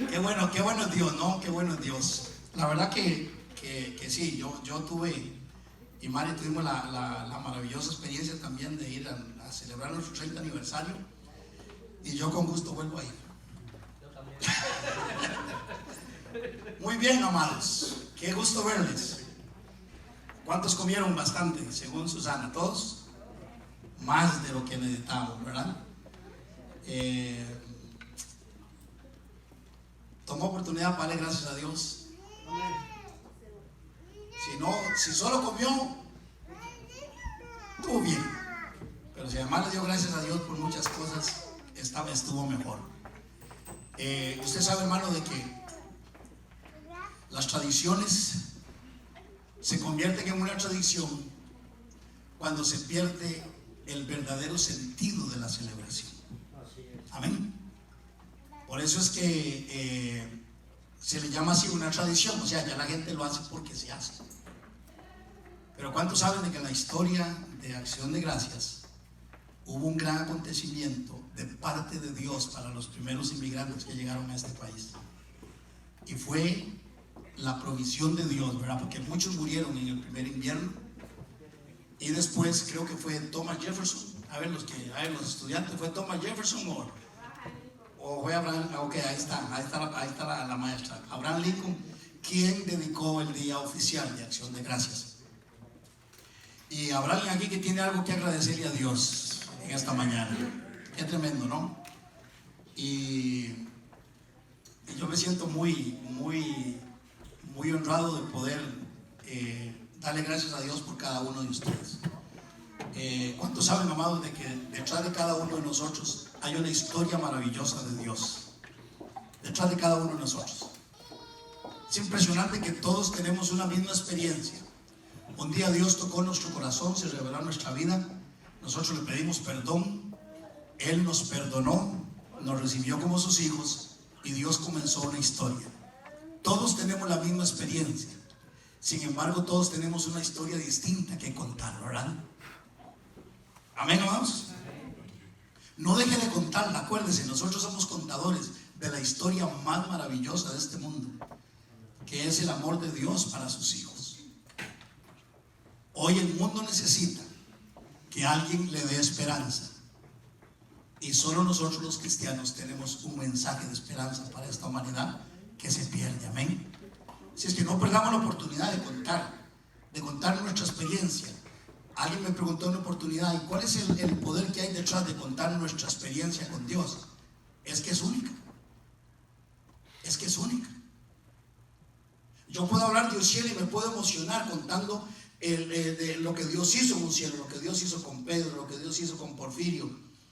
Qué bueno es Dios, ¿no? Qué bueno es Dios. La verdad que sí, yo tuve, y Mari tuvimos la maravillosa experiencia también de ir a celebrar nuestro 30 aniversario. Y yo con gusto vuelvo a ir. Yo también. Muy bien, amados. Qué gusto verles. ¿Cuántos comieron bastante, según Susana? ¿Todos? Más de lo que necesitábamos, ¿verdad? Tomó oportunidad para darle gracias a Dios. Si solo comió, estuvo bien. Pero si además le dio gracias a Dios por muchas cosas, esta vez estuvo mejor. Usted sabe, hermano, de que las tradiciones se convierten en una tradición cuando se pierde el verdadero sentido de la celebración. Amén. Por eso es que se le llama así una tradición, o sea, ya la gente lo hace porque se hace. Pero ¿cuántos saben de que en la historia de Acción de Gracias hubo un gran acontecimiento de parte de Dios para los primeros inmigrantes que llegaron a este país? Y fue la provisión de Dios, ¿verdad? Porque muchos murieron en el primer invierno. Y después creo que fue Thomas Jefferson. A ver, los estudiantes, ¿fue Thomas Jefferson o fue Abraham? Ok, ahí está la maestra. Abraham Lincoln, quien dedicó el día oficial de Acción de Gracias. Y habrá alguien aquí que tiene algo que agradecerle a Dios en esta mañana. Qué tremendo, ¿no? Y yo me siento muy honrado de poder darle gracias a Dios por cada uno de ustedes. ¿Cuántos saben, amados, de que detrás de cada uno de nosotros hay una historia maravillosa de Dios? Detrás de cada uno de nosotros. Es impresionante que todos tenemos una misma experiencia. Un día Dios tocó nuestro corazón, se reveló en nuestra vida. Nosotros le pedimos perdón. Él nos perdonó, nos recibió como sus hijos y Dios comenzó una historia. Todos tenemos la misma experiencia. Sin embargo, todos tenemos una historia distinta que contar, ¿verdad? Amén, amados. No deje de contarla. Acuérdese, nosotros somos contadores de la historia más maravillosa de este mundo, que es el amor de Dios para sus hijos. Hoy el mundo necesita que alguien le dé esperanza, y solo nosotros los cristianos tenemos un mensaje de esperanza para esta humanidad que se pierde. Amén. Si es que no perdamos la oportunidad de contar nuestra experiencia. Alguien me preguntó en una oportunidad, ¿y cuál es el poder que hay detrás de contar nuestra experiencia con Dios? Es que es única. Es que es única. Yo puedo hablar de un cielo y me puedo emocionar contando de lo que Dios hizo en un cielo, lo que Dios hizo con Pedro, lo que Dios hizo con Porfirio.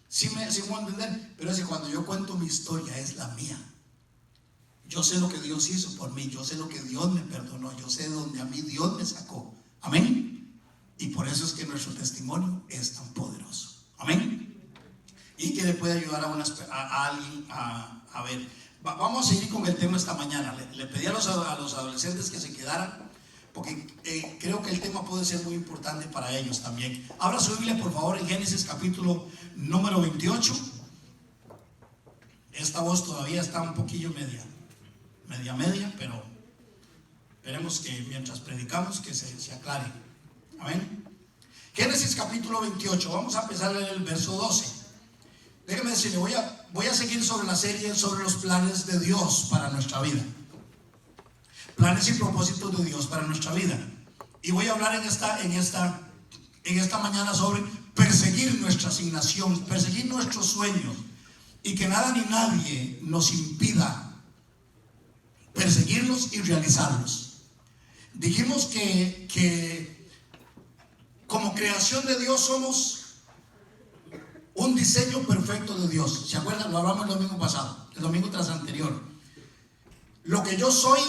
Sí me voy a entender, pero es que cuando yo cuento mi historia es la mía. Yo sé lo que Dios hizo por mí, yo sé lo que Dios me perdonó, yo sé de donde a mí Dios me sacó. Amén. Y por eso es que nuestro testimonio es tan poderoso. Amén. Y que le puede ayudar a alguien a ver. Vamos a seguir con el tema esta mañana. Le pedí a los adolescentes que se quedaran, porque creo que el tema puede ser muy importante para ellos también. Abra su Biblia, por favor, en Génesis capítulo número 28. Esta voz todavía está un poquillo media, pero esperemos que mientras predicamos que se aclare. Amén. Génesis capítulo 28, vamos a empezar en el verso 12. Déjeme decirle, voy a seguir sobre la serie sobre los planes de Dios para nuestra vida. Planes y propósitos de Dios para nuestra vida. Y voy a hablar en esta mañana sobre perseguir nuestra asignación, perseguir nuestros sueños, y que nada ni nadie nos impida perseguirlos y realizarlos. Dijimos que como creación de Dios somos un diseño perfecto de Dios. ¿Se acuerdan? Lo hablamos el domingo pasado, el domingo tras anterior. Lo que yo soy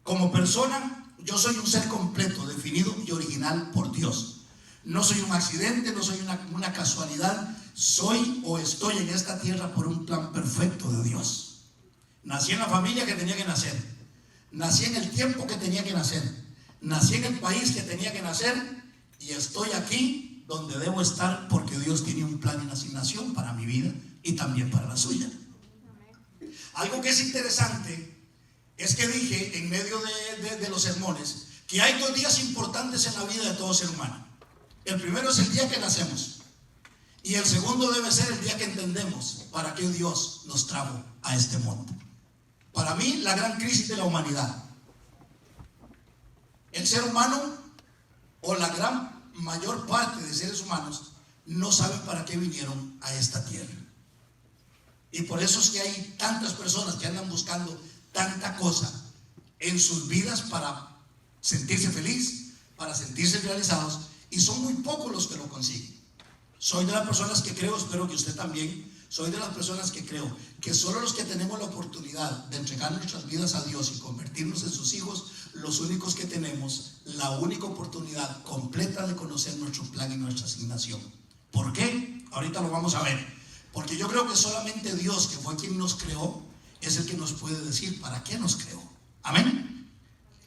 como persona, yo soy un ser completo, definido y original por Dios. No soy un accidente, no soy una casualidad. Soy o estoy en esta tierra por un plan perfecto de Dios. Nací en la familia que tenía que nacer. Nací en el tiempo que tenía que nacer. Nací en el país que tenía que nacer. Y estoy aquí donde debo estar porque Dios tiene un plan y una asignación para mi vida y también para la suya. Algo que es interesante es que dije en medio de los sermones que hay 2 días importantes en la vida de todo ser humano. El primero es el día que nacemos, y el segundo debe ser el día que entendemos para qué Dios nos trajo a este mundo. Para mí, la gran crisis de la humanidad. El ser humano, o la gran mayor parte de seres humanos, no saben para qué vinieron a esta tierra. Y por eso es que hay tantas personas que andan buscando tanta cosa en sus vidas para sentirse feliz, para sentirse realizados, y son muy pocos los que lo consiguen. Soy de las personas que creo, espero que usted también, soy de las personas que creo que solo los que tenemos la oportunidad de entregar nuestras vidas a Dios y convertirnos en sus hijos, los únicos que tenemos la única oportunidad completa de conocer nuestro plan y nuestra asignación. ¿Por qué? Ahorita lo vamos a ver. Porque yo creo que solamente Dios, que fue quien nos creó, es el que nos puede decir para qué nos creó. Amén.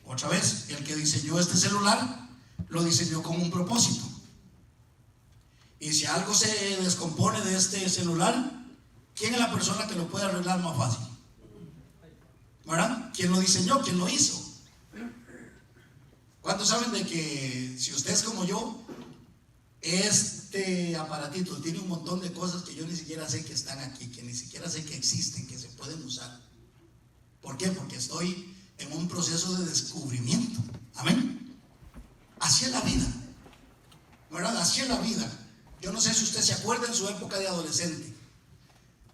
Otra vez, el que diseñó este celular lo diseñó con un propósito. Y si algo se descompone de este celular, ¿quién es la persona que lo puede arreglar más fácil? ¿Verdad? ¿Quién lo diseñó? ¿Quién lo hizo? ¿Cuántos saben de que si usted es como yo, este aparatito tiene un montón de cosas que yo ni siquiera sé que están aquí, que ni siquiera sé que existen, que se pueden usar? ¿Por qué? Porque estoy en un proceso de descubrimiento. Amén. Así es la vida, ¿verdad? Así es la vida. Yo no sé si usted se acuerda en su época de adolescente.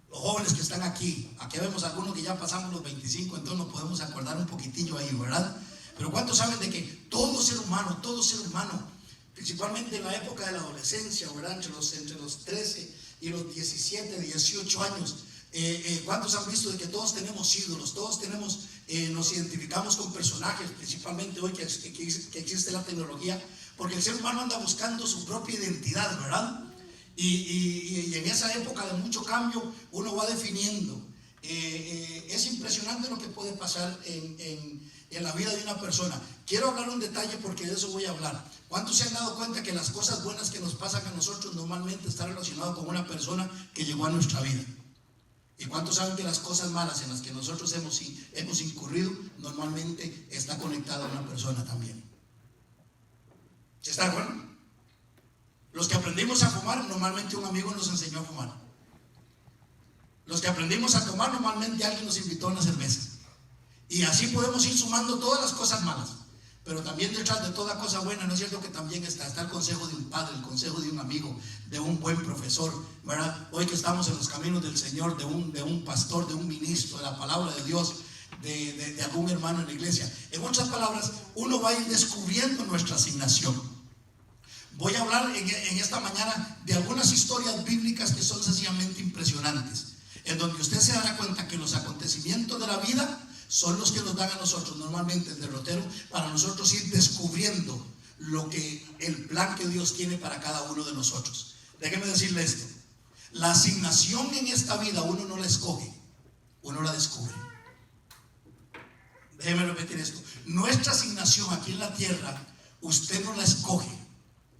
Los jóvenes que están aquí vemos algunos que ya pasamos los 25, entonces nos podemos acordar un poquitillo ahí, ¿verdad? Pero ¿cuántos saben de que todo ser humano, principalmente en la época de la adolescencia, ¿verdad? Entre los 13 y los 17, 18 años, ¿cuántos han visto de que todos tenemos ídolos, todos nos identificamos con personajes, principalmente hoy que existe la tecnología, porque el ser humano anda buscando su propia identidad, ¿verdad? Y en esa época de mucho cambio uno va definiendo. Es impresionante lo que puede pasar en la vida de una persona. Quiero hablar un detalle porque de eso voy a hablar. ¿Cuántos se han dado cuenta que las cosas buenas que nos pasan a nosotros normalmente están relacionadas con una persona que llegó a nuestra vida? ¿Y cuántos saben que las cosas malas en las que nosotros hemos incurrido normalmente está conectada a una persona también? ¿Sí está de acuerdo? Los que aprendimos a fumar, normalmente un amigo nos enseñó a fumar. Los que aprendimos a tomar, normalmente alguien nos invitó a una cerveza. Y así podemos ir sumando todas las cosas malas. Pero también detrás de toda cosa buena, ¿no es cierto que también está el consejo de un padre, el consejo de un amigo, de un buen profesor, ¿verdad? Hoy que estamos en los caminos del Señor, de un pastor, de un ministro, de la palabra de Dios, de algún hermano en la iglesia. En otras palabras, uno va a ir descubriendo nuestra asignación. Voy a hablar en esta mañana de algunas historias bíblicas que son sencillamente impresionantes, en donde usted se dará cuenta que los acontecimientos de la vida son los que nos dan a nosotros normalmente el derrotero para nosotros ir descubriendo el plan que Dios tiene para cada uno de nosotros. Déjeme decirle esto: la asignación en esta vida uno no la escoge, uno la descubre. Déjeme repetir esto: nuestra asignación aquí en la tierra usted no la escoge.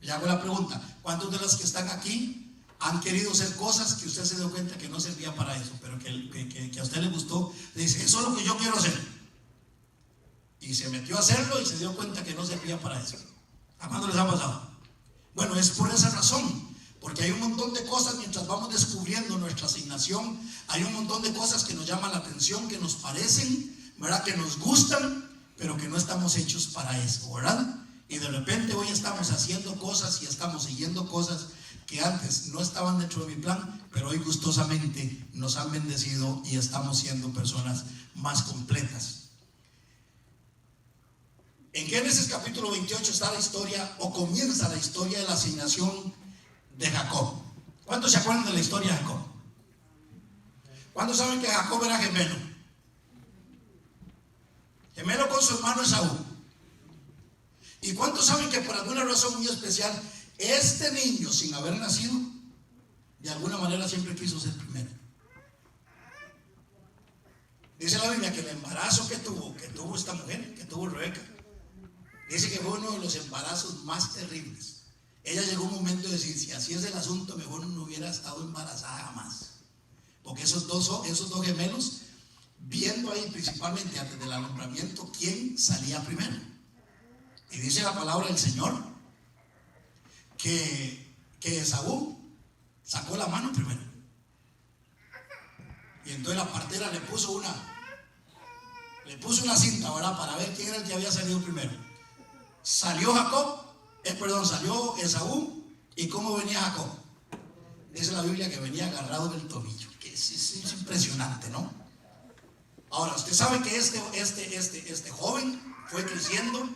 Le hago la pregunta: ¿cuántos de los que están aquí han querido hacer cosas que usted se dio cuenta que no servía para eso, pero que a usted le gustó? Le dice: eso es lo que yo quiero hacer, y se metió a hacerlo y se dio cuenta que no servía para eso. ¿A cuándo les ha pasado? Bueno, es por esa razón, porque hay un montón de cosas mientras vamos descubriendo nuestra asignación. Hay un montón de cosas que nos llaman la atención, que nos parecen, ¿verdad?, que nos gustan, pero que no estamos hechos para eso, ¿verdad? Y de repente hoy estamos haciendo cosas y estamos siguiendo cosas que antes no estaban dentro de mi plan, pero hoy gustosamente nos han bendecido y estamos siendo personas más completas. En Génesis capítulo 28 está la historia, o comienza la historia de la asignación de Jacob. ¿Cuántos se acuerdan de la historia de Jacob? ¿Cuántos saben que Jacob era gemelo? Gemelo con su hermano Esaú. ¿Y cuántos saben que por alguna razón muy especial este niño, sin haber nacido, de alguna manera siempre quiso ser primero? Dice la Biblia que el embarazo que tuvo esta mujer, que tuvo Rebeca, dice que fue uno de los embarazos más terribles. Ella llegó a un momento de decir: si así es el asunto, mejor no hubiera estado embarazada jamás. Porque esos dos gemelos ahí principalmente antes del alumbramiento quién salía primero. Y dice la palabra del Señor que Esaú sacó la mano primero. Y entonces la partera le puso una cinta, ¿verdad? Para ver quién era el que había salido primero. Salió salió Esaú. ¿Y cómo venía Jacob? Dice la Biblia que venía agarrado del tobillo, que es impresionante, ¿no? Ahora, usted sabe que este joven fue creciendo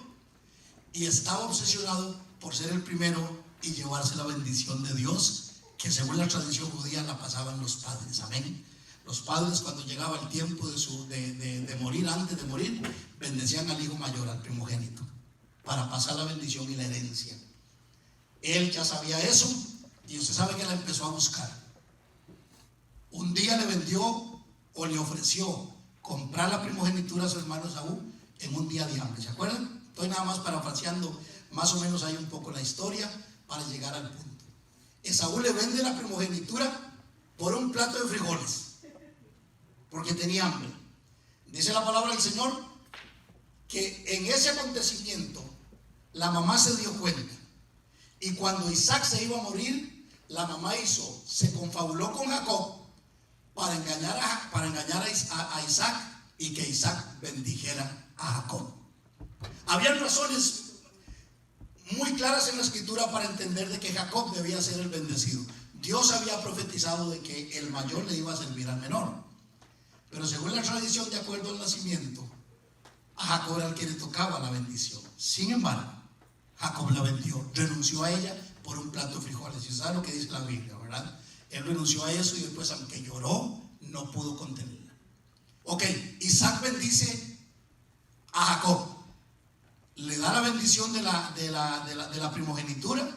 y estaba obsesionado por ser el primero y llevarse la bendición de Dios, que según la tradición judía la pasaban los padres. Amén. Los padres, cuando llegaba el tiempo de morir, antes de morir, bendecían al hijo mayor, al primogénito, para pasar la bendición y la herencia. Él ya sabía eso y usted sabe que la empezó a buscar. Un día le vendió o le ofreció comprar la primogenitura a su hermano Esaú en un día de hambre. ¿Se acuerdan? Estoy nada más parafraseando más o menos ahí un poco la historia para llegar al punto. Esaú le vende la primogenitura por un plato de frijoles porque tenía hambre. Dice la palabra del Señor que en ese acontecimiento la mamá se dio cuenta, y cuando Isaac se iba a morir, la mamá se confabuló con Jacob para engañar a Isaac y que Isaac bendijera a Jacob. Habían razones muy claras en la escritura para entender de que Jacob debía ser el bendecido. Dios había profetizado de que el mayor le iba a servir al menor, pero según la tradición, de acuerdo al nacimiento, a Jacob era el que le tocaba la bendición. Sin embargo, Jacob la vendió, renunció a ella por un plato de frijoles. Y sabe lo que dice la Biblia, ¿verdad? Él renunció a eso y después, aunque lloró, no pudo contenerla. Ok, Isaac bendice a Jacob, le da la bendición de la primogenitura,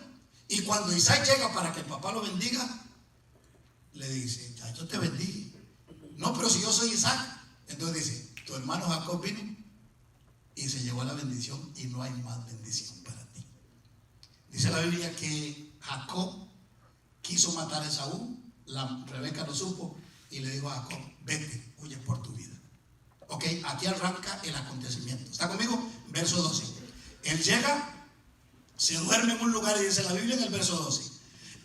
y cuando Isaac llega para que el papá lo bendiga, le dice: ya yo te bendije. No, pero si yo soy Isaac. Entonces dice: tu hermano Jacob vino y se llevó la bendición y no hay más bendición para ti. Dice la Biblia que Jacob quiso matar a Esaú. Rebeca lo supo y le dijo a Jacob: vete, huye por tu vida. Ok, aquí arranca el acontecimiento. ¿Está conmigo? Verso 12. Él llega, se duerme en un lugar, y dice la Biblia en el verso 12: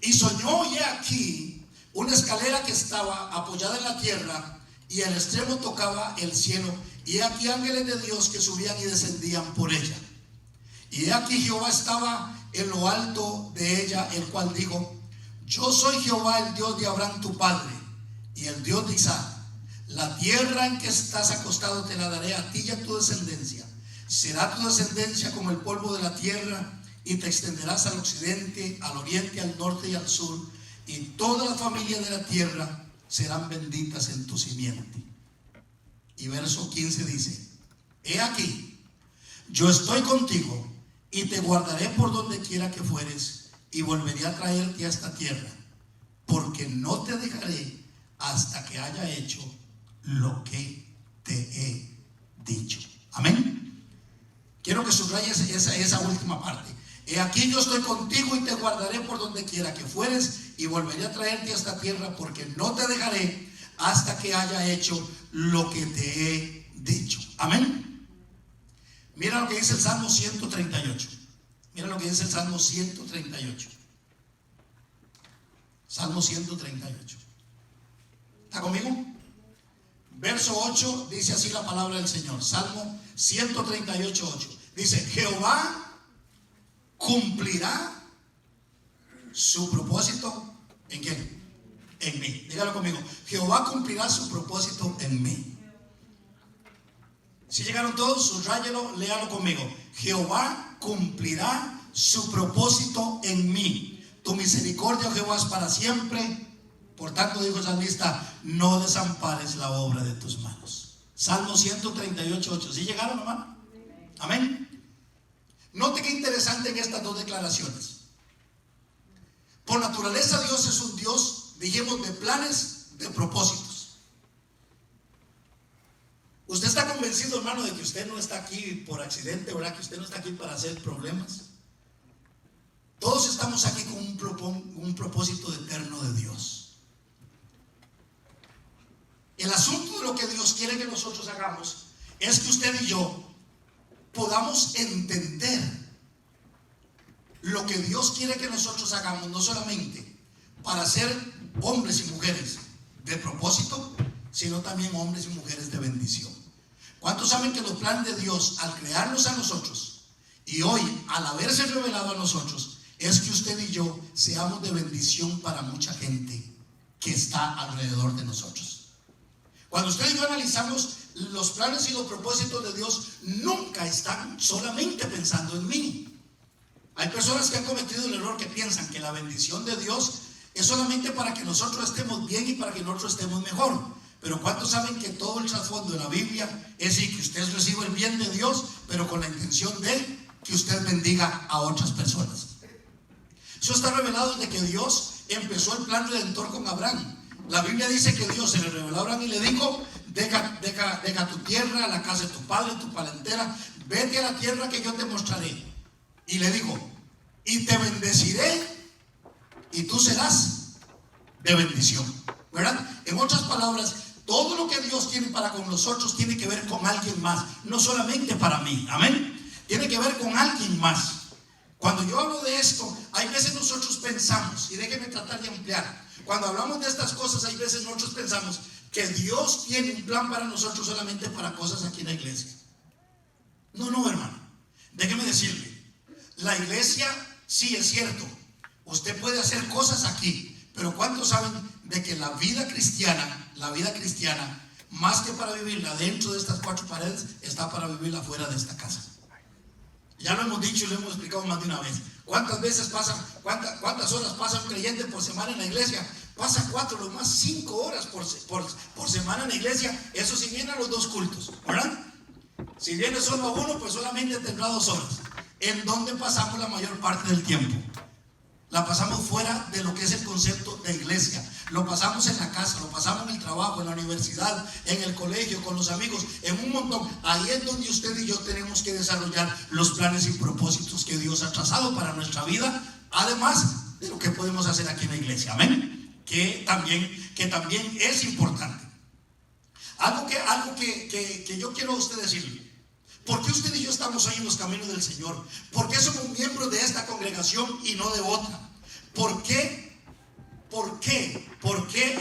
y soñó, y aquí, una escalera que estaba apoyada en la tierra y el extremo tocaba el cielo, y aquí ángeles de Dios que subían y descendían por ella. Y aquí Jehová estaba en lo alto de ella, el cual dijo: yo soy Jehová, el Dios de Abraham tu padre y el Dios de Isaac. La tierra en que estás acostado te la daré a ti y a tu descendencia. Será tu descendencia como el polvo de la tierra, y te extenderás al occidente, al oriente, al norte y al sur, y todas las familias de la tierra serán benditas en tu simiente. Y verso 15 dice: he aquí, yo estoy contigo y te guardaré por donde quiera que fueres, y volveré a traerte a esta tierra, porque no te dejaré hasta que haya hecho lo que te he dicho. Amén. Quiero que subrayes esa última parte. He aquí, yo estoy contigo y te guardaré por donde quiera que fueres, y volveré a traerte a esta tierra, porque no te dejaré hasta que haya hecho lo que te he dicho. Amén. Mira lo que dice el Salmo 138. Mira lo que dice el Salmo 138. Salmo 138. ¿Está conmigo? Verso 8 dice así la palabra del Señor. Salmo 138, 8. Dice: Jehová cumplirá su propósito ¿en quién? En mí. Dígalo conmigo: Jehová cumplirá su propósito en mí. Si llegaron todos, subrayelo, léalo conmigo. Jehová cumplirá su propósito en mí. Tu misericordia, Jehová, es para siempre. Por tanto, dijo el salmista: no desampares la obra de tus manos. Salmo 138, 8. ¿Sí llegaron, hermano? Amén. Note qué interesante en estas dos declaraciones. Por naturaleza, Dios es un Dios, dijimos, de planes, de propósitos. Usted está convencido, hermano, de que usted no está aquí por accidente, ¿verdad? Que usted no está aquí para hacer problemas. Todos estamos aquí con un propósito eterno de Dios. El asunto de lo que Dios quiere que que nosotros hagamos es que usted y yo podamos entender lo que Dios quiere que nosotros hagamos, no solamente para ser hombres y mujeres de propósito, sino también hombres y mujeres de bendición. ¿Cuántos saben que los planes de Dios, al crearnos a nosotros y hoy al haberse revelado a nosotros, es que usted y yo seamos de bendición para mucha gente que está alrededor de nosotros? Cuando usted y yo analizamos los planes y los propósitos de Dios, nunca están solamente pensando en mí. Hay personas que han cometido el error que piensan que la bendición de Dios es solamente para que nosotros estemos bien y para que nosotros estemos mejor. Pero ¿cuántos saben que todo el trasfondo de la Biblia es que usted reciba el bien de Dios, pero con la intención de que usted bendiga a otras personas? Eso está revelado desde que Dios empezó el plan redentor con Abraham. La Biblia dice que Dios se le reveló a Abraham y le dijo: deja tu tierra, la casa de tu padre, tu parentela, vete a la tierra que yo te mostraré. Y le dijo: y te bendeciré y tú serás de bendición, ¿verdad? En otras palabras, todo lo que Dios tiene para con nosotros tiene que ver con alguien más, no solamente para mí, amén. Tiene que ver con alguien más. Cuando yo hablo de esto, hay veces nosotros pensamos, y déjenme tratar de ampliar, cuando hablamos de estas cosas, hay veces nosotros pensamos que Dios tiene un plan para nosotros solamente para cosas aquí en la iglesia. No, hermano, déjeme decirle, la iglesia sí es cierto, usted puede hacer cosas aquí, pero ¿cuántos saben de que la vida cristiana, más que para vivirla dentro de estas cuatro paredes, está para vivirla fuera de esta casa? Ya lo hemos dicho y lo hemos explicado más de una vez. ¿Cuántas veces cuántas horas pasa un creyente por semana en la iglesia? Pasa 4, lo más 5 horas por semana en la iglesia. Eso si viene a los 2 cultos, ¿verdad? Si viene solo a uno, pues solamente tendrá 2 horas. ¿En dónde pasamos la mayor parte del tiempo? La pasamos fuera de lo que es el concepto de iglesia. Lo pasamos en la casa, lo pasamos en el trabajo, en la universidad, en el colegio, con los amigos, en un montón. Ahí es donde usted y yo tenemos que desarrollar los planes y propósitos que Dios ha trazado para nuestra vida, además de lo que podemos hacer aquí en la iglesia, amén, que también es importante. Algo que yo quiero a usted decirle: ¿por qué usted y yo estamos hoy en los caminos del Señor? ¿Por qué somos miembros de esta congregación y no de otra? ¿Por qué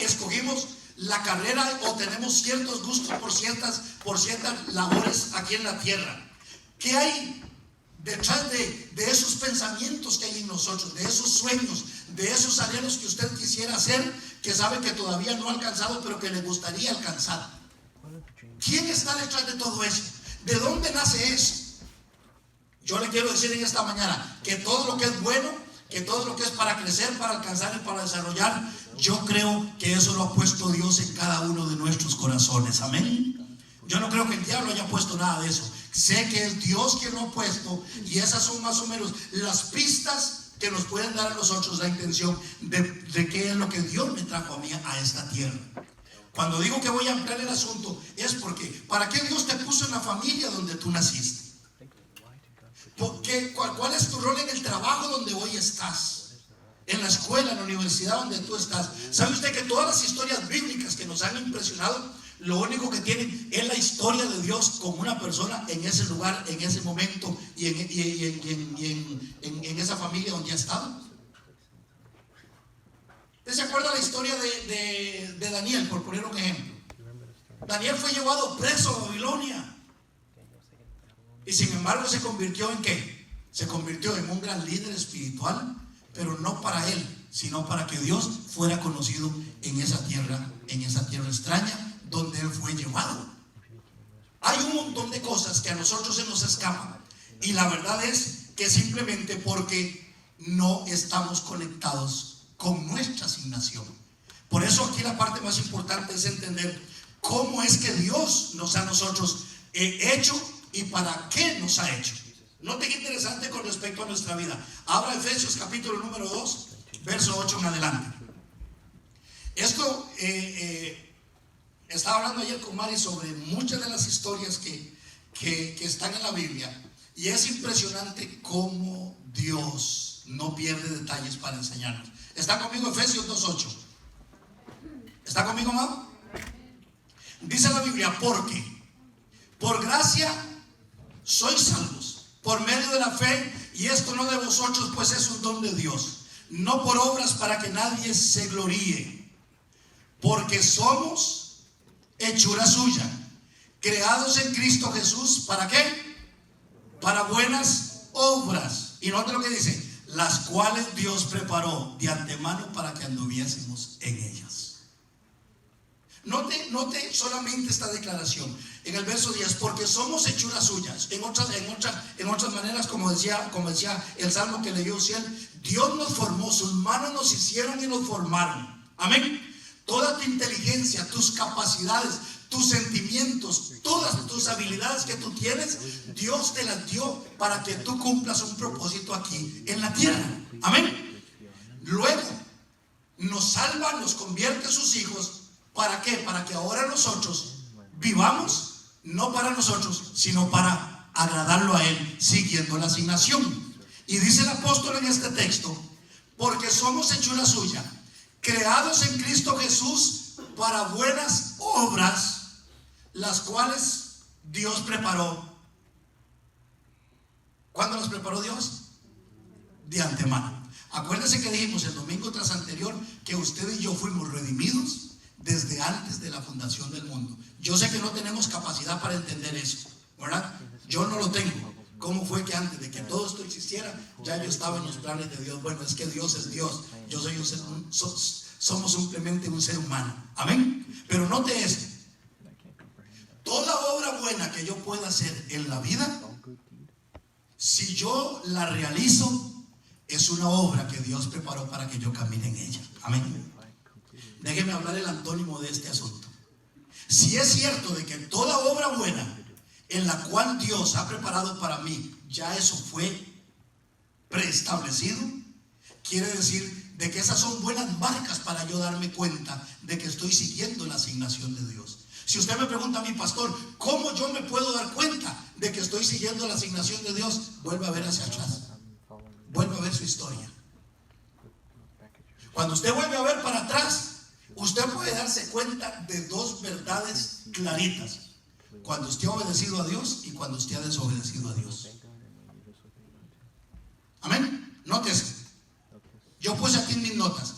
escogimos la carrera o tenemos ciertos gustos por ciertas labores aquí en la tierra? ¿Qué hay detrás de esos pensamientos que hay en nosotros, de esos sueños, de esos anhelos que usted quisiera hacer, que sabe que todavía no ha alcanzado, pero que le gustaría alcanzar? ¿Quién está detrás de todo eso? ¿De dónde nace eso? Yo le quiero decir en esta mañana que todo lo que es bueno, que todo lo que es para crecer, para alcanzar y para desarrollar, yo creo que eso lo ha puesto Dios en cada uno de nuestros corazones, amén. Yo no creo que el diablo haya puesto nada de eso. Sé que es Dios quien lo ha puesto, y esas son más o menos las pistas que nos pueden dar a nosotros la intención de qué es lo que Dios me trajo a mí a esta tierra. Cuando digo que voy a ampliar el asunto, es porque ¿para qué Dios te puso en la familia donde tú naciste? ¿Cuál es tu rol en el trabajo donde hoy estás? En la escuela, en la universidad donde tú estás. ¿Sabe usted que todas las historias bíblicas que nos han impresionado, lo único que tienen es la historia de Dios con una persona en ese lugar, en ese momento y en esa familia donde ha estado? ¿Usted se acuerda la historia de Daniel, por poner un ejemplo? Daniel fue llevado preso a Babilonia. Y sin embargo se convirtió ¿en qué? Se convirtió en un gran líder espiritual, pero no para él, sino para que Dios fuera conocido en esa tierra extraña donde él fue llevado. Hay un montón de cosas que a nosotros se nos escapan, y la verdad es que simplemente porque no estamos conectados con nuestra asignación. Por eso aquí la parte más importante es entender cómo es que Dios nos ha nosotros hecho y para qué nos ha hecho. Note qué interesante con respecto a nuestra vida. Abra Efesios capítulo número 2, verso 8 en adelante. Esto estaba hablando ayer con Mari sobre muchas de las historias que están en la Biblia, y es impresionante cómo Dios no pierde detalles para enseñarnos. ¿Está conmigo Efesios 2:8? ¿Está conmigo, amado? Dice la Biblia, porque por gracia sois salvos, por medio de la fe, y esto no de vosotros, pues es un don de Dios, no por obras para que nadie se gloríe, porque somos hechura suya, creados en Cristo Jesús, ¿para qué? Para buenas obras. Y note lo que dice, las cuales Dios preparó de antemano para que anduviésemos en ellas. Note solamente esta declaración en el verso 10, porque somos hechuras suyas. En otras maneras, como decía el salmo que leyó Ciel, Dios nos formó, sus manos nos hicieron y nos formaron. Amén. Toda tu inteligencia, tus capacidades, tus sentimientos, todas tus habilidades que tú tienes, Dios te las dio para que tú cumplas un propósito aquí en la tierra. Amén. Luego nos salva, nos convierte en sus hijos. ¿Para qué? Para que ahora nosotros vivamos, no para nosotros, sino para agradarlo a Él, siguiendo la asignación. Y dice el apóstol en este texto, porque somos hechura suya, creados en Cristo Jesús para buenas obras, las cuales Dios preparó. ¿Cuándo las preparó Dios? De antemano. Acuérdense que dijimos el domingo tras anterior que usted y yo fuimos redimidos desde antes de la fundación del mundo. Yo sé que no tenemos capacidad para entender eso, ¿verdad? Yo no lo tengo. ¿Cómo fue que antes de que todo esto existiera, ya yo estaba en los planes de Dios? Bueno, es que Dios es Dios. Yo soy somos simplemente un ser humano. Amén. Pero note esto. Toda obra buena que yo pueda hacer en la vida, si yo la realizo, es una obra que Dios preparó para que yo camine en ella. Amén. Déjeme hablar el antónimo de este asunto. Si es cierto de que toda obra buena en la cual Dios ha preparado para mí, ya eso fue preestablecido, quiere decir de que esas son buenas marcas para yo darme cuenta de que estoy siguiendo la asignación de Dios. Si usted me pregunta a mí, pastor, ¿cómo yo me puedo dar cuenta de que estoy siguiendo la asignación de Dios? Vuelve a ver hacia atrás, vuelve a ver su historia. Cuando usted vuelve a ver para atrás, usted puede darse cuenta de dos verdades claritas: cuando usted ha obedecido a Dios y cuando usted ha desobedecido a Dios. Amén. Nótese, yo puse aquí en mis notas,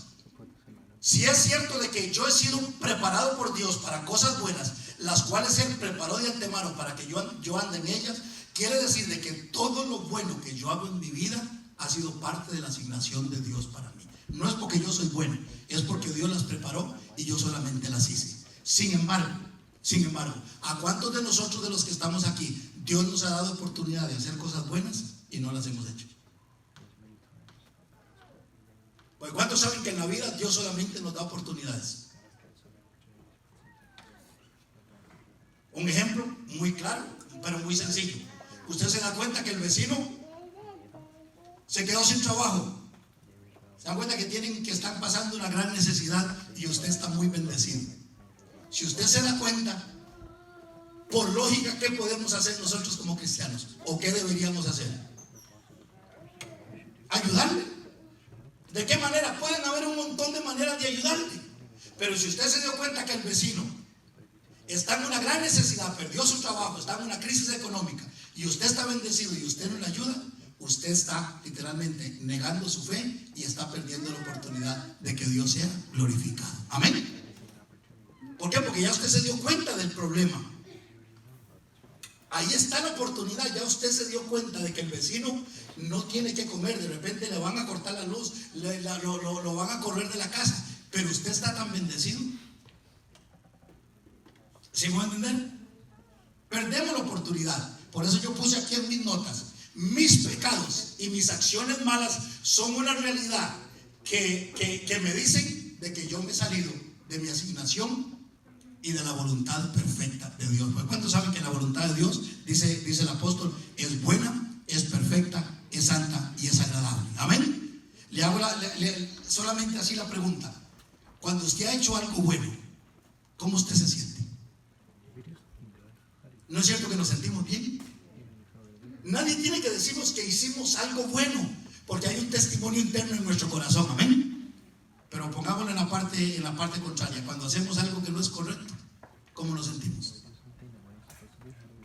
si es cierto de que yo he sido preparado por Dios para cosas buenas, las cuales Él preparó de antemano para que yo ande en ellas, quiere decir de que todo lo bueno que yo hago en mi vida ha sido parte de la asignación de Dios para mí. No es porque yo soy bueno, es porque Dios las preparó y yo solamente las hice. Sin embargo, ¿a cuántos de nosotros, de los que estamos aquí, Dios nos ha dado oportunidad de hacer cosas buenas y no las hemos hecho? Pues ¿cuántos saben que en la vida Dios solamente nos da oportunidades? Un ejemplo muy claro, pero muy sencillo. Usted se da cuenta que el vecino se quedó sin trabajo. Se dan cuenta que están pasando una gran necesidad y usted está muy bendecido. Si usted se da cuenta, por lógica, ¿qué podemos hacer nosotros como cristianos? ¿O qué deberíamos hacer? Ayudarle. ¿De qué manera? Pueden haber un montón de maneras de ayudarle. Pero si usted se dio cuenta que el vecino está en una gran necesidad, perdió su trabajo, está en una crisis económica, y usted está bendecido y usted no le ayuda, usted está literalmente negando su fe y está perdiendo la oportunidad de que Dios sea glorificado. Amén. ¿Por qué? Porque ya usted se dio cuenta del problema. Ahí está la oportunidad. Ya usted se dio cuenta de que el vecino no tiene que comer. De repente le van a cortar la luz, lo van a correr de la casa, pero usted está tan bendecido. ¿Sí me va a entender? Perdemos la oportunidad. Por eso yo puse aquí en mis notas: mis pecados y mis acciones malas son una realidad que me dicen de que yo me he salido de mi asignación y de la voluntad perfecta de Dios. ¿Cuántos saben que la voluntad de Dios, dice el apóstol, es buena, es perfecta, es santa y es agradable? Amén. Le hago solamente así la pregunta: cuando usted ha hecho algo bueno, ¿cómo usted se siente? ¿No es cierto que nos sentimos bien? Nadie tiene que decirnos que hicimos algo bueno, porque hay un testimonio interno en nuestro corazón. Amén. Pero pongámoslo en la parte contraria: cuando hacemos algo que no es correcto, ¿cómo nos sentimos?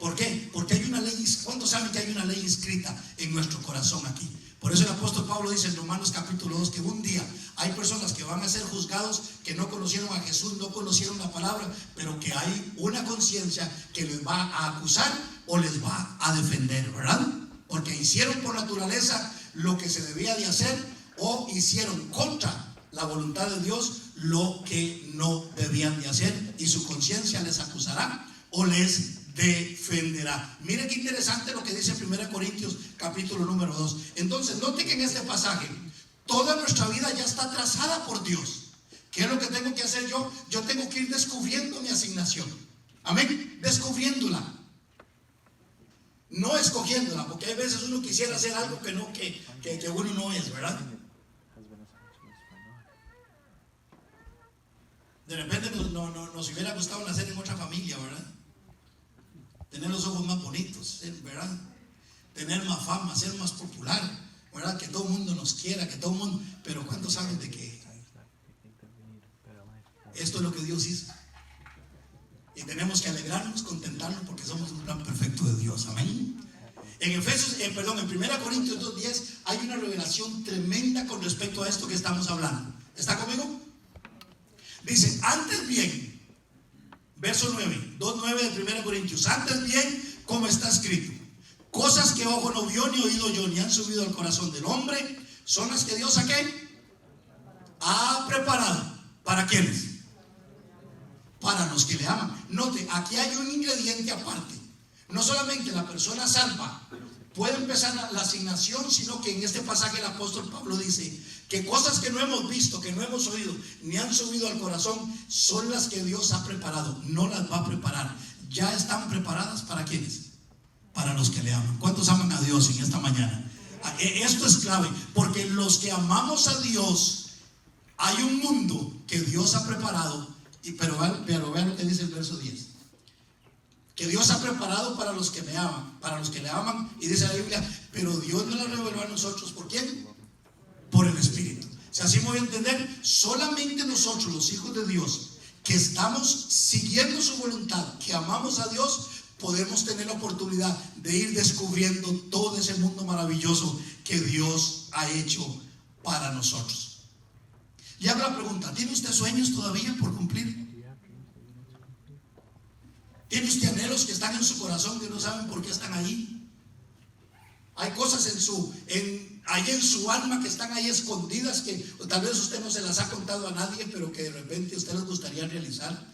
¿Por qué? Porque hay una ley. ¿Cuántos saben que hay una ley inscrita en nuestro corazón aquí? Por eso el apóstol Pablo dice en Romanos capítulo 2 que un día hay personas que van a ser juzgados, que no conocieron a Jesús, no conocieron la palabra, pero que hay una conciencia que les va a acusar o les va a defender, ¿verdad? Porque hicieron por naturaleza lo que se debía de hacer, o hicieron contra la voluntad de Dios lo que no debían de hacer, y su conciencia les acusará o les defenderá. Mire qué interesante lo que dice 1 Corintios capítulo número 2. Entonces note que en este pasaje toda nuestra vida ya está trazada por Dios. ¿Qué es lo que tengo que hacer yo? Yo tengo que ir descubriendo mi asignación. Amén. Descubriéndola, no escogiéndola, porque hay veces uno quisiera hacer algo que uno no es, ¿verdad? De repente nos hubiera gustado nacer en otra familia, ¿verdad? Tener los ojos más bonitos, ¿verdad? Tener más fama, ser más popular, ¿verdad? Que todo el mundo nos quiera, que todo el mundo. Pero ¿cuántos saben de que esto es lo que Dios hizo? Y tenemos que alegrarnos, contentarnos, porque somos un plan perfecto de Dios. Amén. En 1 Corintios 2:10 hay una revelación tremenda con respecto a esto que estamos hablando. ¿Está conmigo? Dice, antes bien, verso 9, 2:9 de 1 Corintios, antes bien, como está escrito, cosas que ojo no vio, ni oído yo, ni han subido al corazón del hombre, son las que Dios ha preparado. ¿Para quiénes? Para los que le aman. Note, aquí hay un ingrediente aparte. No solamente la persona salva puede empezar la asignación, sino que en este pasaje el apóstol Pablo dice que cosas que no hemos visto, que no hemos oído, ni han subido al corazón, son las que Dios ha preparado. No las va a preparar. Ya están preparadas. ¿Para quiénes? Para los que le aman. ¿Cuántos aman a Dios en esta mañana? Esto es clave, porque los que amamos a Dios, hay un mundo que Dios ha preparado. Pero vean lo que dice el verso 10. Que Dios ha preparado para los que me aman, para los que le aman. Y dice la Biblia, pero Dios no la reveló a nosotros. ¿Por quién? Por el Espíritu. Si así me voy a entender, solamente nosotros, los hijos de Dios, que estamos siguiendo su voluntad, que amamos a Dios, podemos tener la oportunidad de ir descubriendo todo ese mundo maravilloso que Dios ha hecho para nosotros. Y hago la pregunta, ¿tiene usted sueños todavía por cumplir? ¿Tiene usted anhelos que están en su corazón que no saben por qué están allí? Hay cosas ahí en su alma que están ahí escondidas, que tal vez usted no se las ha contado a nadie, pero que de repente a usted les gustaría realizar.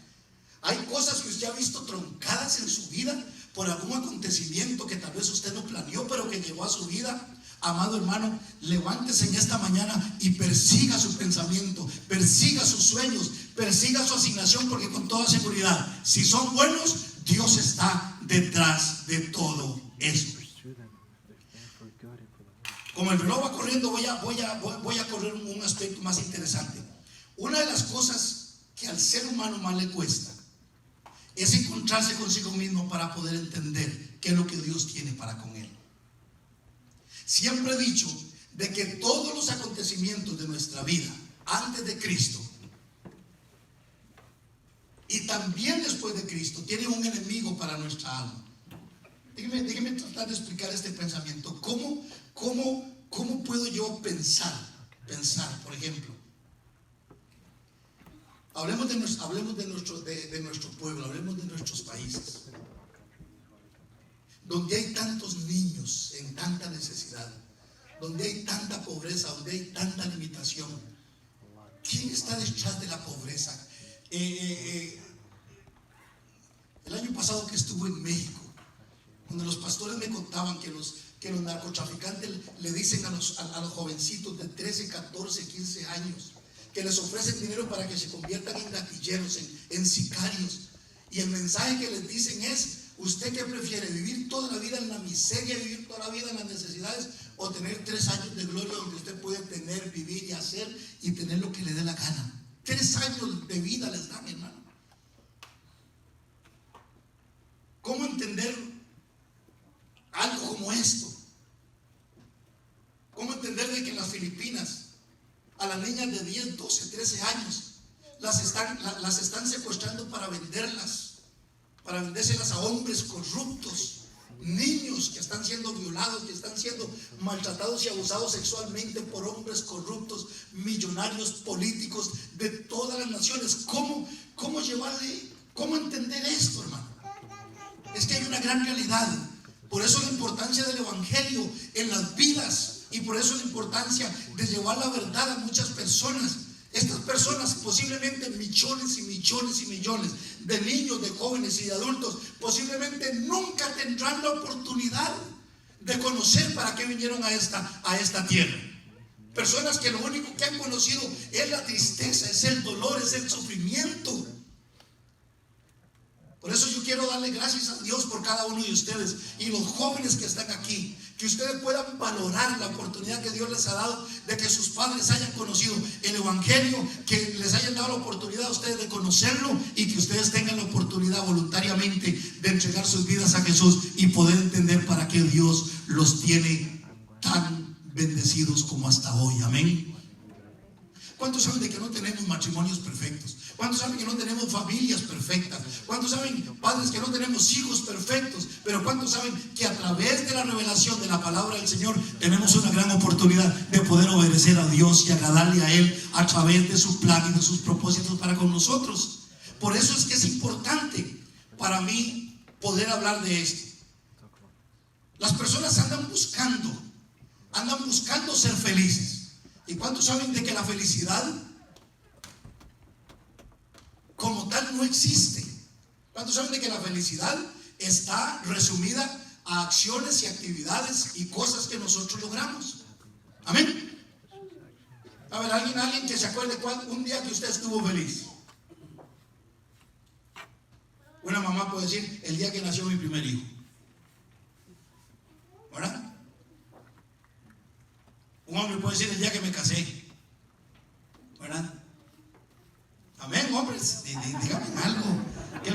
Hay cosas que usted ha visto truncadas en su vida por algún acontecimiento que tal vez usted no planeó, pero que llegó a su vida. Amado hermano, levántese en esta mañana y persiga su pensamiento, persiga sus sueños, persiga su asignación, porque con toda seguridad, si son buenos, Dios está detrás de todo eso. Como el reloj va corriendo, voy a correr un aspecto más interesante. Una de las cosas que al ser humano más le cuesta es encontrarse consigo mismo para poder entender qué es lo que Dios tiene para con él. Siempre he dicho de que todos los acontecimientos de nuestra vida antes de Cristo y también después de Cristo tienen un enemigo para nuestra alma. Déjeme tratar de explicar este pensamiento. ¿Cómo puedo yo pensar, por ejemplo? Hablemos de nuestro pueblo, hablemos de nuestros países, donde hay tantos niños en tanta necesidad, donde hay tanta pobreza, donde hay tanta limitación. ¿Quién está detrás de la pobreza? El año pasado que estuve en México, cuando los pastores me contaban que los narcotraficantes le dicen a los jovencitos de 13, 14, 15 años que les ofrecen dinero para que se conviertan en gatilleros, en sicarios, y el mensaje que les dicen es: ¿usted qué prefiere? ¿Vivir toda la vida en la miseria, vivir toda la vida en las necesidades, o tener 3 años de gloria donde usted puede tener, vivir y hacer y tener lo que le dé la gana? 3 años de vida les dan, hermano. ¿Cómo entender algo como esto? ¿Cómo entender de que en las Filipinas a las niñas de 10, 12, 13 años las están secuestrando para venderlas para vendérselas a hombres corruptos, niños que están siendo violados, que están siendo maltratados y abusados sexualmente por hombres corruptos, millonarios, políticos de todas las naciones. ¿Cómo llevarle, cómo entender esto, hermano? Es que hay una gran realidad. Por eso la importancia del evangelio en las vidas, y por eso la importancia de llevar la verdad a muchas personas. Estas personas, posiblemente millones y millones y millones de niños, de jóvenes y de adultos, posiblemente nunca tendrán la oportunidad de conocer para qué vinieron a esta tierra. Personas que lo único que han conocido es la tristeza, es el dolor, es el sufrimiento. Por eso yo quiero darle gracias a Dios por cada uno de ustedes y los jóvenes que están aquí, que ustedes puedan valorar la oportunidad que Dios les ha dado de que sus padres hayan conocido el evangelio, que les hayan dado la oportunidad a ustedes de conocerlo y que ustedes tengan la oportunidad voluntariamente de entregar sus vidas a Jesús y poder entender para qué Dios los tiene tan bendecidos como hasta hoy. Amén. ¿Cuántos saben de que no tenemos matrimonios perfectos? ¿Cuántos saben que no tenemos familias perfectas? ¿Cuántos saben, padres, que no tenemos hijos perfectos? Pero ¿cuántos saben que a través de la revelación de la palabra del Señor tenemos una gran oportunidad de poder obedecer a Dios y agradarle a Él a través de su plan y de sus propósitos para con nosotros? Por eso es que es importante para mí poder hablar de esto. Las personas andan buscando ser felices. ¿Y cuántos saben de que la felicidad como tal no existe? ¿Cuántos saben de que la felicidad está resumida a acciones y actividades y cosas que nosotros logramos? Amén. A ver, alguien que se acuerde un día que usted estuvo feliz. Una mamá puede decir: el día que nació mi primer hijo, ¿verdad? Un hombre puede decir: el día que me casé, ¿verdad? Amén, hombres, díganme algo. Que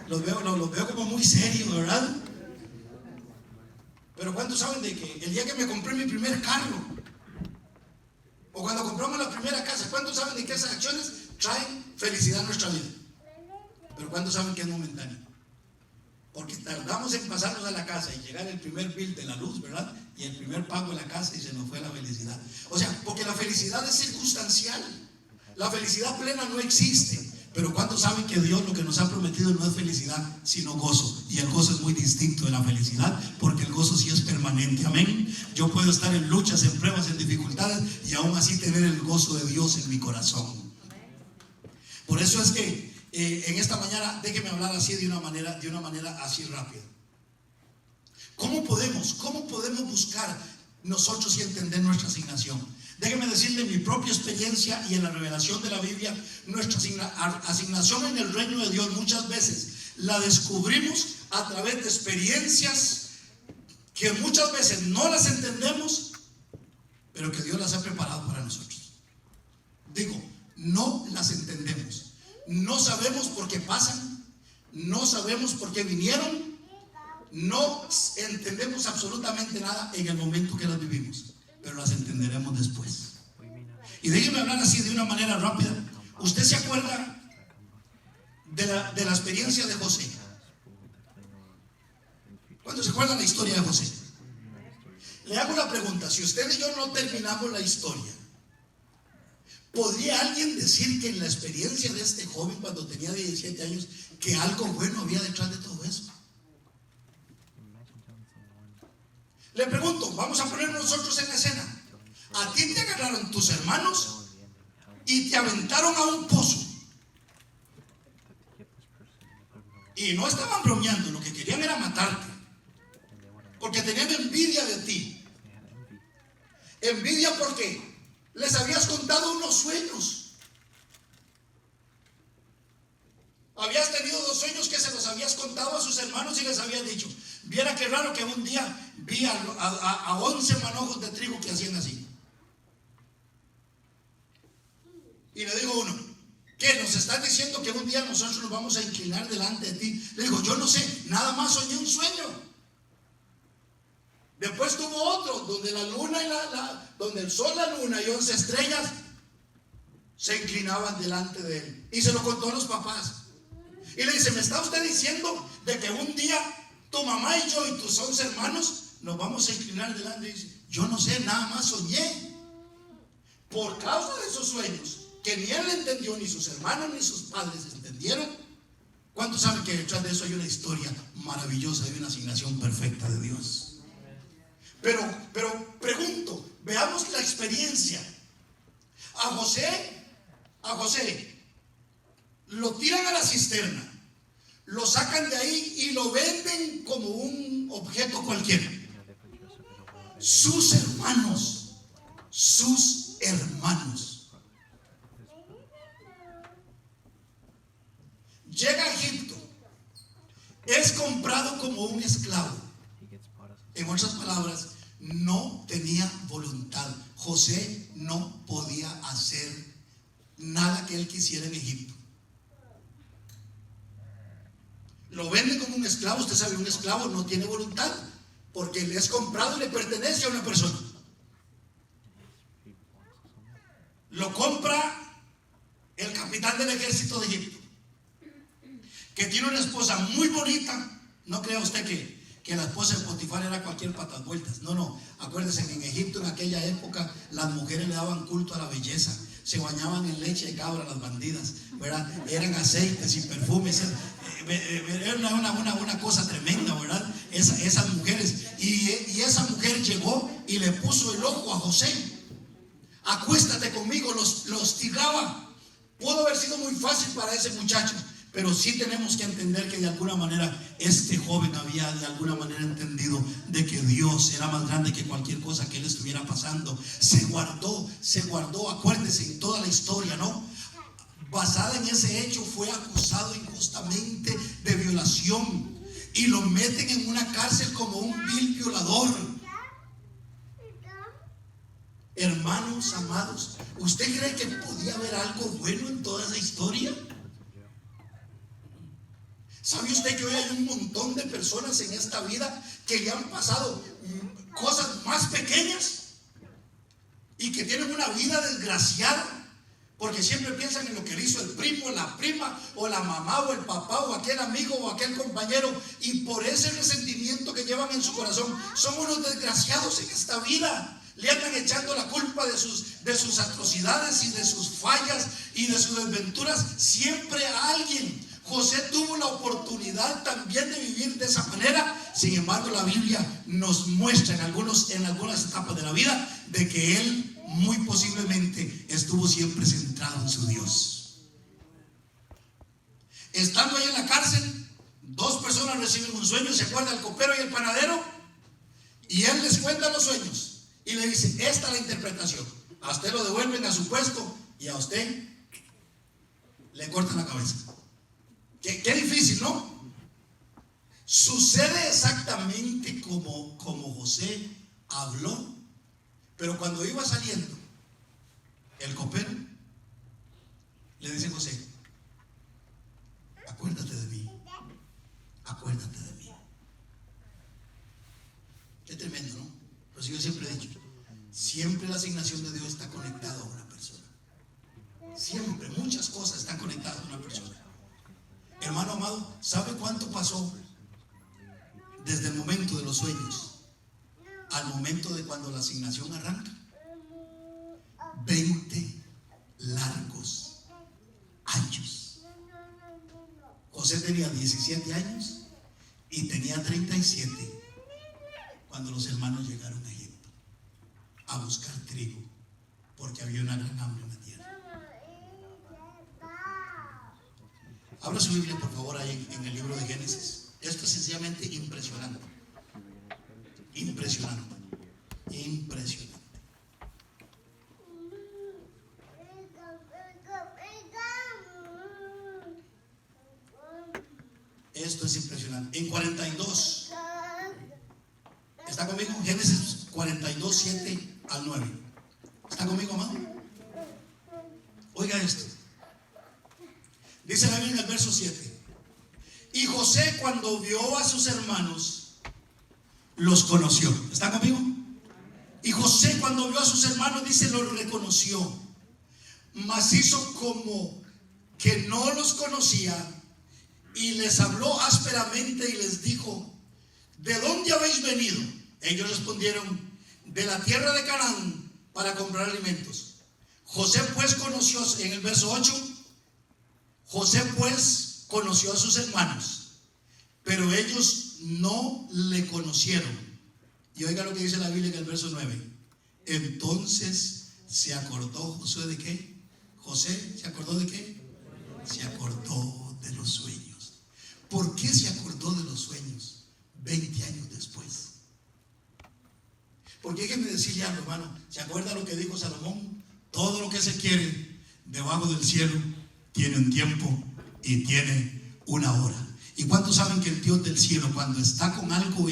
los veo como muy serios, ¿verdad? Pero ¿cuántos saben de que el día que me compré mi primer carro, o cuando compramos la primera casa, cuántos saben de que esas acciones traen felicidad a nuestra vida? Pero ¿cuántos saben que es momentáneo? Porque tardamos en pasarnos a la casa y llegar el primer bill de la luz, ¿verdad? Y el primer pago de la casa y se nos fue la felicidad. O sea, porque la felicidad es circunstancial. La felicidad plena no existe. Pero ¿cuántos saben que Dios lo que nos ha prometido no es felicidad, sino gozo? Y el gozo es muy distinto de la felicidad, porque el gozo sí es permanente. Amén. Yo puedo estar en luchas, en pruebas, en dificultades y aún así tener el gozo de Dios en mi corazón. Por eso es que en esta mañana déjeme hablar así de una manera así rápida. ¿Cómo podemos buscar nosotros y entender nuestra asignación? Déjeme decirle mi propia experiencia y en la revelación de la Biblia, nuestra asignación en el reino de Dios muchas veces la descubrimos a través de experiencias que muchas veces no las entendemos, pero que Dios las ha preparado para nosotros. Digo, no las entendemos. No sabemos por qué pasan, no sabemos por qué vinieron, no entendemos absolutamente nada en el momento que las vivimos, pero las entenderemos después. Y déjenme hablar así de una manera rápida. ¿Usted se acuerda de la experiencia de José? ¿Cuándo se acuerdan la historia de José? Le hago la pregunta: si usted y yo no terminamos la historia, ¿podría alguien decir que en la experiencia de este joven cuando tenía 17 años que algo bueno había detrás de todo eso? Le pregunto, vamos a poner nosotros en la escena. A ti te agarraron tus hermanos y te aventaron a un pozo. Y no estaban bromeando, lo que querían era matarte, porque tenían envidia de ti. Envidia porque les habías contado unos sueños. Habías tenido 2 sueños que se los habías contado a sus hermanos y les habías dicho: viera qué raro que un día vi a 11 manojos de trigo que hacían así. Y le digo uno: ¿qué? ¿Nos estás diciendo que un día nosotros nos vamos a inclinar delante de ti? Le digo: yo no sé, nada más soñé un sueño. Después tuvo otro donde la luna donde el sol, la luna y 11 estrellas se inclinaban delante de él, y se lo contó a los papás. Y le dice: ¿me está usted diciendo de que un día tu mamá y yo y tus 11 hermanos nos vamos a inclinar delante? Y dice: yo no sé, nada más soñé. Por causa de esos sueños que ni él entendió, ni sus hermanos ni sus padres entendieron. ¿Cuántos saben que detrás de eso hay una historia maravillosa de una asignación perfecta de Dios? Pero pregunto, veamos la experiencia. A José lo tiran a la cisterna, lo sacan de ahí y lo venden como un objeto cualquiera. Sus hermanos llega a Egipto, es comprado como un esclavo. En otras palabras, no tenía voluntad. José no podía hacer nada que él quisiera en Egipto. Lo vende como un esclavo. Usted sabe, un esclavo no tiene voluntad, porque le es comprado y le pertenece a una persona. Lo compra el capitán del ejército de Egipto, que tiene una esposa muy bonita. No crea usted que la esposa de Potifar era cualquier patas vueltas. No. Acuérdense que en Egipto en aquella época las mujeres le daban culto a la belleza. Se bañaban en leche de cabra las bandidas, ¿verdad? Eran aceites y perfumes. Era una cosa tremenda, ¿verdad? Esas mujeres. Y esa mujer llegó y le puso el ojo a José. Acuéstate conmigo, los tiraba. Pudo haber sido muy fácil para ese muchacho, pero sí tenemos que entender que de alguna manera este joven había de alguna manera entendido de que Dios era más grande que cualquier cosa que él estuviera pasando. Se guardó, acuérdense, en toda la historia, ¿no? Basada en ese hecho, fue acusado injustamente de violación y lo meten en una cárcel como un vil violador. Hermanos amados, ¿usted cree que podía haber algo bueno en toda esa historia? ¿Sabe usted que hoy hay un montón de personas en esta vida que le han pasado cosas más pequeñas y que tienen una vida desgraciada? Porque siempre piensan en lo que le hizo el primo, la prima, o la mamá, o el papá, o aquel amigo, o aquel compañero, y por ese resentimiento que llevan en su corazón, son unos desgraciados en esta vida. Le andan echando la culpa de sus atrocidades y de sus fallas y de sus desventuras siempre a alguien. José tuvo la oportunidad también de vivir de esa manera. Sin embargo, la Biblia nos muestra en algunas etapas de la vida de que él muy posiblemente estuvo siempre centrado en su Dios. Estando ahí en la cárcel, 2 personas reciben un sueño. ¿Se acuerda? El copero y el panadero. Y él les cuenta los sueños y le dice: esta es la interpretación. A usted lo devuelven a su puesto y a usted le cortan la cabeza. Qué difícil, ¿no? Sucede exactamente como José habló. Pero cuando iba saliendo, el copero le dice a José: acuérdate de mí, acuérdate de mí. Qué tremendo, ¿no? Pero yo siempre he dicho, siempre la asignación de Dios está conectada a una persona. Siempre, muchas cosas están conectadas a una persona. Hermano amado, ¿sabe cuánto pasó desde el momento de los sueños al momento de cuando la asignación arranca? 20 largos años. José tenía 17 años y tenía 37 cuando los hermanos llegaron a Egipto a buscar trigo, porque había una gran hambre en la tierra. Abra su Biblia, por favor, ahí en el libro de Génesis. Esto es sencillamente impresionante. Impresionante. Impresionante. Esto es impresionante. En 42. ¿Está conmigo? Génesis 42, 7 al 9. ¿Está conmigo, amado? Oiga esto. Dice la Biblia en el verso 7: y José, cuando vio a sus hermanos, los conoció. ¿Está conmigo? Y José, cuando vio a sus hermanos, dice, los reconoció, mas hizo como que no los conocía y les habló ásperamente y les dijo: ¿de dónde habéis venido? Ellos respondieron: de la tierra de Canaán, para comprar alimentos. José pues conoció, en el verso 8, José pues conoció a sus hermanos, pero ellos no le conocieron. Y oiga lo que dice la Biblia en el verso 9. Entonces se acordó Josué de qué. José se acordó de qué. Se acordó de los sueños. ¿Por qué se acordó de los sueños 20 años después? Porque déjenme decirle algo, hermano. ¿Se acuerda lo que dijo Salomón? Todo lo que se quiere debajo del cielo tiene un tiempo y tiene una hora. ¿Y cuántos saben que el Dios del cielo, cuando está con algo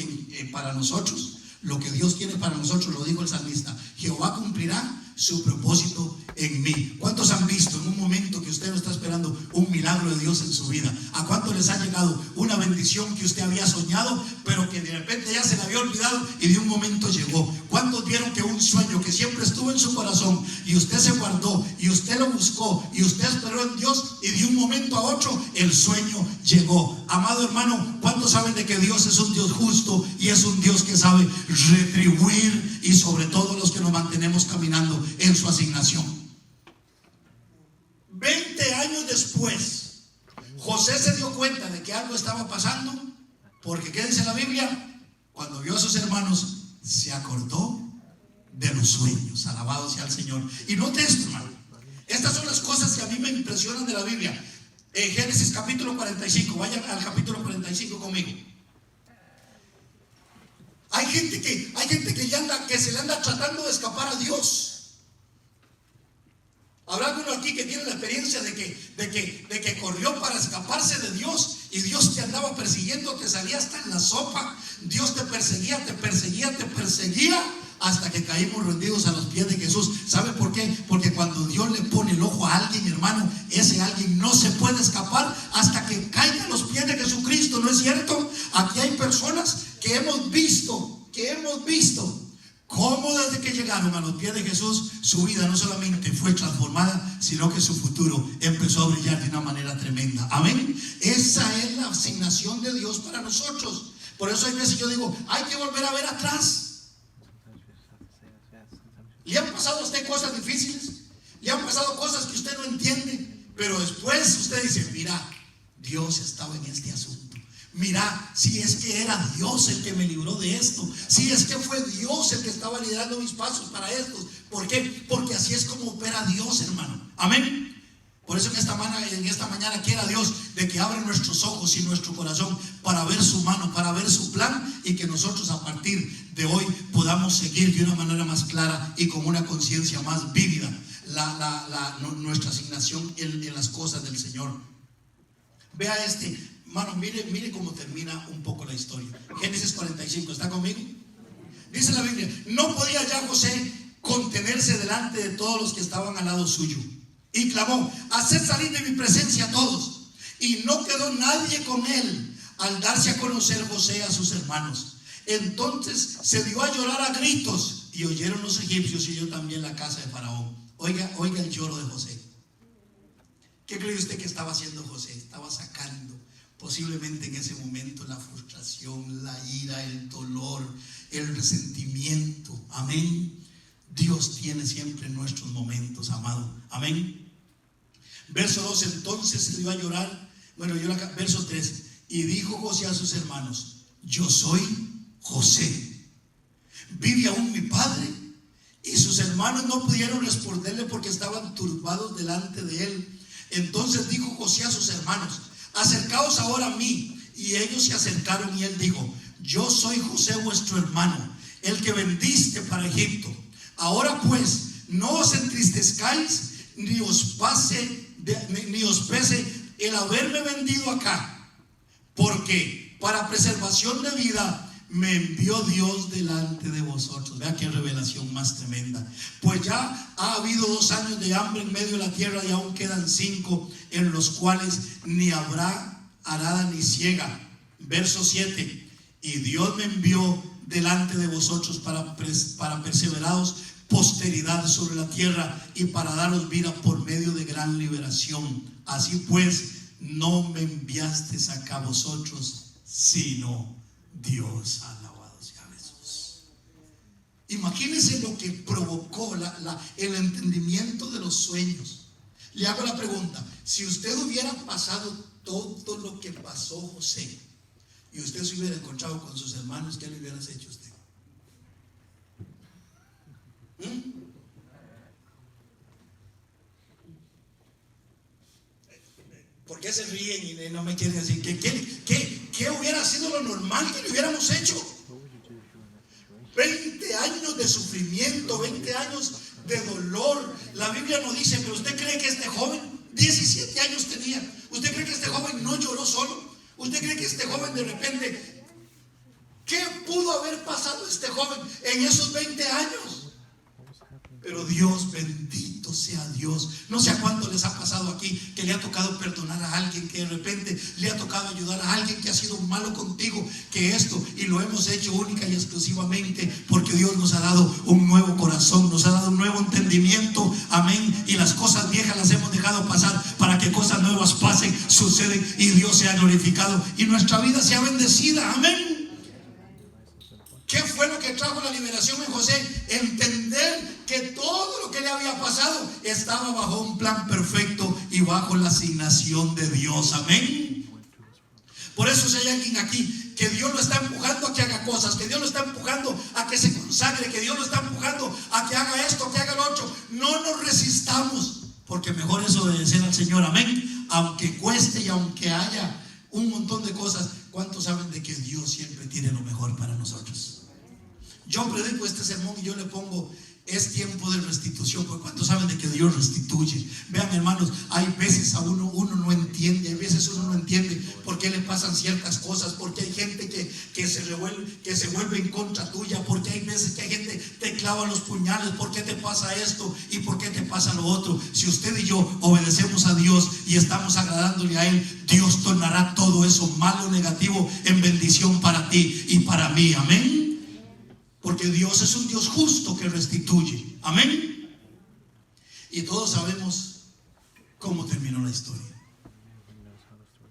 para nosotros, lo que Dios tiene para nosotros, lo dijo el salmista: Jehová cumplirá su propósito en mí? ¿Cuántos han visto en un momento que usted no está esperando un milagro de Dios en su vida? ¿A cuántos les ha llegado una bendición que usted había soñado, pero que de repente ya se le había olvidado y de un momento llegó? ¿Cuántos vieron que un sueño que siempre estuvo en su corazón y usted se guardó y usted lo buscó y usted esperó en Dios y de un momento a otro el sueño llegó? Amado hermano, ¿cuántos saben de que Dios es un Dios justo y es un Dios que sabe retribuir, y sobre todo los que nos mantenemos caminando en su asignación? 20 años después, José se dio cuenta de que algo estaba pasando, porque ¿qué dice la Biblia? Cuando vio a sus hermanos, se acordó de los sueños. Alabado sea el Señor. Y note esto, hermano. Estas son las cosas que a mí me impresionan de la Biblia. En Génesis capítulo 45, vayan al capítulo 45 conmigo. Hay gente que se le anda tratando de escapar a Dios. Habrá alguno aquí que tiene la experiencia de que corrió para escaparse de Dios, y Dios te andaba persiguiendo, te salía hasta en la sopa. Dios te perseguía, hasta que caímos rendidos a los pies de Jesús. ¿Sabe por qué? Porque cuando Dios le pone el ojo a alguien, hermano, ese alguien no se puede escapar hasta que caiga a los pies de Jesucristo. ¿No es cierto? Aquí hay personas que hemos visto cómo desde que llegaron a los pies de Jesús, su vida no solamente fue transformada, sino que su futuro empezó a brillar de una manera tremenda. Amén. Esa es la asignación de Dios para nosotros. Por eso hay veces yo digo: hay que volver a ver atrás. ¿Le han pasado a usted cosas difíciles? ¿Le han pasado cosas que usted no entiende? Pero después usted dice: mira, Dios estaba en este asunto. Mira, si es que era Dios el que me libró de esto, si es que fue Dios el que estaba liderando mis pasos para esto. ¿Por qué? Porque así es como opera Dios, hermano. Amén. Por eso en esta mañana quiera Dios de que abra nuestros ojos y nuestro corazón para ver su mano, para ver su plan, y que nosotros a partir de hoy podamos seguir de una manera más clara y con una conciencia más vívida nuestra asignación en las cosas del Señor. Vea hermano, mire cómo termina un poco la historia. Génesis 45, ¿está conmigo? Dice la Biblia: no podía ya José contenerse delante de todos los que estaban al lado suyo, y clamó: haced salir de mi presencia a todos. Y no quedó nadie con él al darse a conocer José a sus hermanos. Entonces se dio a llorar a gritos, y oyeron los egipcios y oyó también la casa de Faraón. Oiga el lloro de José. ¿Qué cree usted que estaba haciendo José? Estaba sacando posiblemente en ese momento la frustración, la ira, el dolor, el resentimiento. Amén. Dios tiene siempre nuestros momentos, amado. Amén. Verso 2: entonces se dio a llorar. Verso 3: y dijo José a sus hermanos: yo soy José. ¿Vive aún mi padre? Y sus hermanos no pudieron responderle porque estaban turbados delante de él. Entonces dijo José a sus hermanos: acercaos ahora a mí. Y ellos se acercaron, y él dijo: yo soy José vuestro hermano, el que vendiste para Egipto. Ahora pues, no os entristezcáis, ni os pese el haberme vendido acá, porque para preservación de vida me envió Dios delante de vosotros. Vea qué revelación más tremenda. Pues ya ha habido 2 años de hambre en medio de la tierra, y aún quedan 5 en los cuales ni habrá arada ni siega. Verso 7: y Dios me envió delante de vosotros para perseveraros posteridad sobre la tierra, y para daros vida por medio de gran liberación. Así pues, no me enviaste acá vosotros, sino Dios. Alabado sea Jesús. Imagínense lo que provocó el entendimiento de los sueños. Le hago la pregunta: si usted hubiera pasado todo lo que pasó José y usted se hubiera encontrado con sus hermanos, ¿qué le hubieras hecho usted? ¿Por qué se ríen y no me quieren decir qué hubiera sido lo normal que le hubiéramos hecho? 20 años de sufrimiento, 20 años de dolor. La Biblia no dice, pero usted cree que este joven, 17 años tenía, ¿usted cree que este joven no lloró solo? ¿Usted cree que este joven de repente, qué pudo haber pasado este joven en esos 20 años? Pero Dios, bendito sea Dios. No sé a cuánto les ha pasado aquí que le ha tocado perdonar a alguien, que de repente le ha tocado ayudar a alguien que ha sido malo contigo, que esto, y lo hemos hecho única y exclusivamente porque Dios nos ha dado un nuevo corazón, nos ha dado un nuevo entendimiento, amén, y las cosas viejas las hemos dejado pasar para que cosas nuevas pasen, suceden y Dios sea glorificado y nuestra vida sea bendecida, amén. ¿Qué fue lo que trajo la liberación en José? Entender que todo lo que le había pasado estaba bajo un plan perfecto y bajo la asignación de Dios, amén. Por eso si hay alguien aquí que Dios lo está empujando a que haga cosas, que Dios lo está empujando a que se consagre, que Dios lo está empujando a que haga esto, que haga lo otro, no nos resistamos, porque mejor es obedecer al Señor, amén, aunque cueste y aunque haya un montón de cosas. ¿Cuántos saben de que Dios siempre tiene lo mejor para nosotros? Yo predico este sermón y yo le pongo: es tiempo de restitución. Porque ¿cuántos saben de que Dios restituye? Vean, hermanos, hay veces a uno no entiende, hay veces uno no entiende por qué le pasan ciertas cosas, porque hay gente que se vuelve en contra tuya, porque hay veces que hay gente que te clava los puñales, ¿por qué te pasa esto y por qué te pasa lo otro? Si usted y yo obedecemos a Dios y estamos agradándole a Él, Dios tornará todo eso malo, negativo, en bendición para ti y para mí, amén. Porque Dios es un Dios justo que restituye, amén. Y todos sabemos cómo terminó la historia.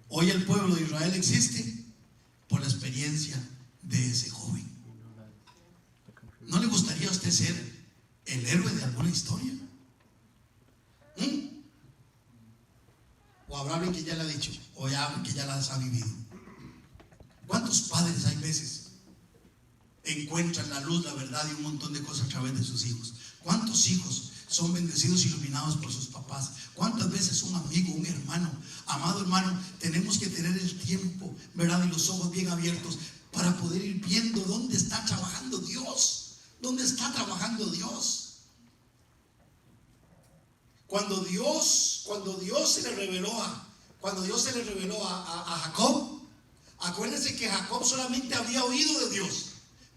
Hoy el pueblo de Israel existe por la experiencia de ese joven. ¿No le gustaría a usted ser el héroe de alguna historia? ¿O habrá alguien que ya la ha dicho? ¿O ya alguien que ya las ha vivido? ¿Cuántos padres hay veces encuentran la luz, la verdad y un montón de cosas a través de sus hijos? ¿Cuántos hijos son bendecidos, iluminados por sus papás? ¿Cuántas veces un amigo, un hermano? Amado hermano, tenemos que tener el tiempo, ¿verdad?, y los ojos bien abiertos para poder ir viendo dónde está trabajando Dios. ¿Dónde está trabajando Dios? Cuando Dios se le reveló a Jacob, acuérdense que Jacob solamente había oído de Dios,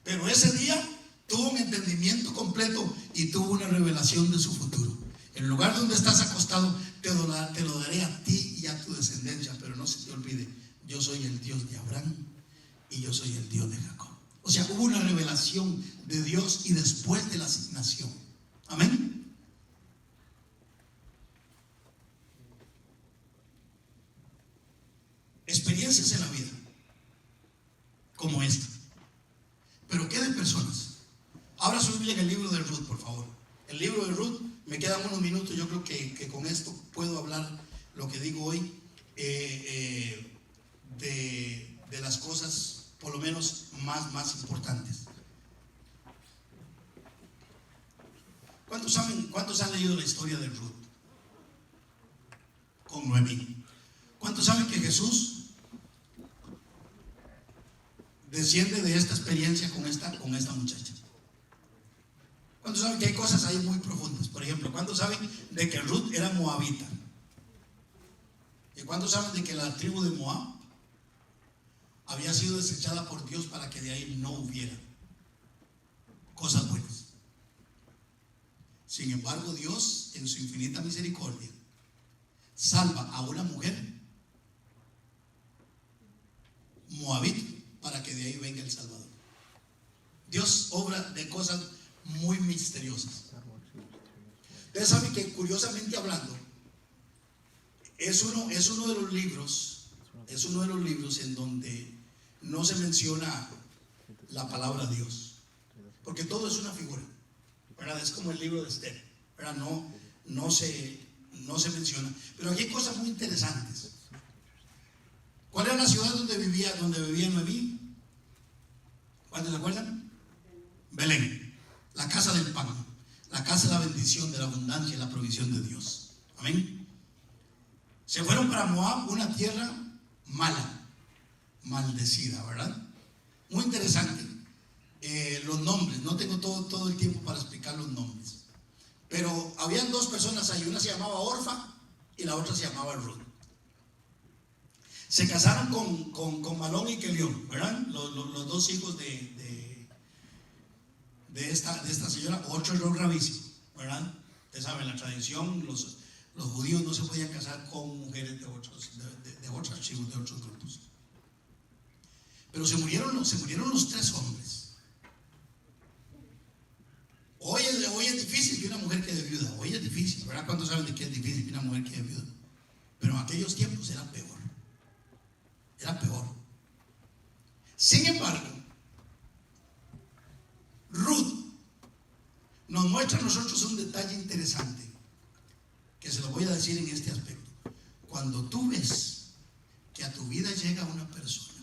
pero ese día tuvo un entendimiento completo y tuvo una revelación de su futuro. El lugar donde estás acostado te lo daré a ti y a tu descendencia, pero no se te olvide, yo soy el Dios de Abraham y yo soy el Dios de Jacob. O sea, hubo una revelación de Dios y después de la asignación. Amén. Experiencias en la vida como esta. Pero ¿qué de personas? Abra su Biblia en el libro de Ruth, por favor. El libro de Ruth, me quedan unos minutos. Yo creo que con esto puedo hablar lo que digo hoy, de las cosas por lo menos más importantes. ¿Cuántos han leído la historia de Ruth con Noemí? ¿Cuántos saben que Jesús desciende de esta experiencia con esta muchacha? ¿Cuántos saben que hay cosas ahí muy profundas? Por ejemplo, ¿cuántos saben de que Ruth era moabita? ¿Y cuántos saben de que la tribu de Moab había sido desechada por Dios para que de ahí no hubiera cosas buenas? Sin embargo, Dios, en su infinita misericordia, salva a una mujer moabita para que de ahí venga el Salvador. Dios obra de cosas muy misteriosas. Ustedes saben que, curiosamente hablando, es uno de los libros, en donde no se menciona la palabra Dios, porque todo es una figura, ¿verdad? Es como el libro de Esther, ¿verdad? No se menciona, pero aquí hay cosas muy interesantes. ¿Cuál era la ciudad donde vivía Noemí? ¿Cuántos se acuerdan? Belén, la casa del pan, la casa de la bendición, de la abundancia y la provisión de Dios. Amén. Se fueron para Moab, una tierra mala, maldecida, ¿verdad? Muy interesante. Los nombres, no tengo todo el tiempo para explicar los nombres, pero habían dos personas ahí, una se llamaba Orfa y la otra se llamaba Ruth. Se casaron con Malón y Kelión, ¿verdad? Los dos hijos de esta señora. Otro error gravísimo, ¿verdad? Ustedes saben, la tradición, los judíos no se podían casar con mujeres de otras tribus, de otros grupos. Pero se murieron los tres hombres. Hoy es difícil que una mujer quede viuda. Hoy es difícil, ¿verdad? ¿Cuántos saben de qué es difícil que una mujer quede viuda? Pero en aquellos tiempos era peor. Era peor. Sin embargo, Ruth nos muestra a nosotros un detalle interesante, que se lo voy a decir en este aspecto. Cuando tú ves que a tu vida llega una persona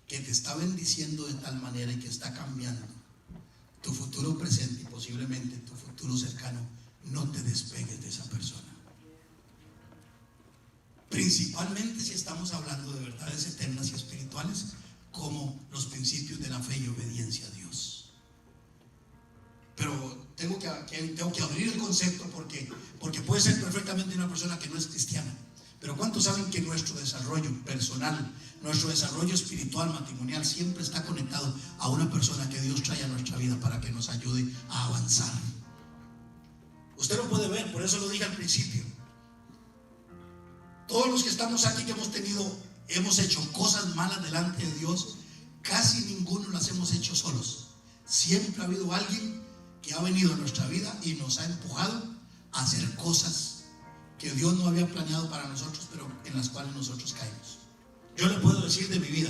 que te está bendiciendo de tal manera y que está cambiando tu futuro presente y posiblemente tu futuro cercano, no te despegues de esa persona. Principalmente si estamos hablando de verdades eternas y espirituales, como los principios de la fe y obediencia a Dios. Pero tengo que abrir el concepto porque puede ser perfectamente una persona que no es cristiana. Pero ¿cuántos saben que nuestro desarrollo personal, nuestro desarrollo espiritual, matrimonial, siempre está conectado a una persona que Dios trae a nuestra vida para que nos ayude a avanzar? Usted lo puede ver, por eso lo dije al principio. Todos los que estamos aquí que hemos hecho cosas malas delante de Dios, casi ninguno las hemos hecho solos. Siempre ha habido alguien que ha venido a nuestra vida y nos ha empujado a hacer cosas que Dios no había planeado para nosotros, pero en las cuales nosotros caímos. Yo le puedo decir de mi vida,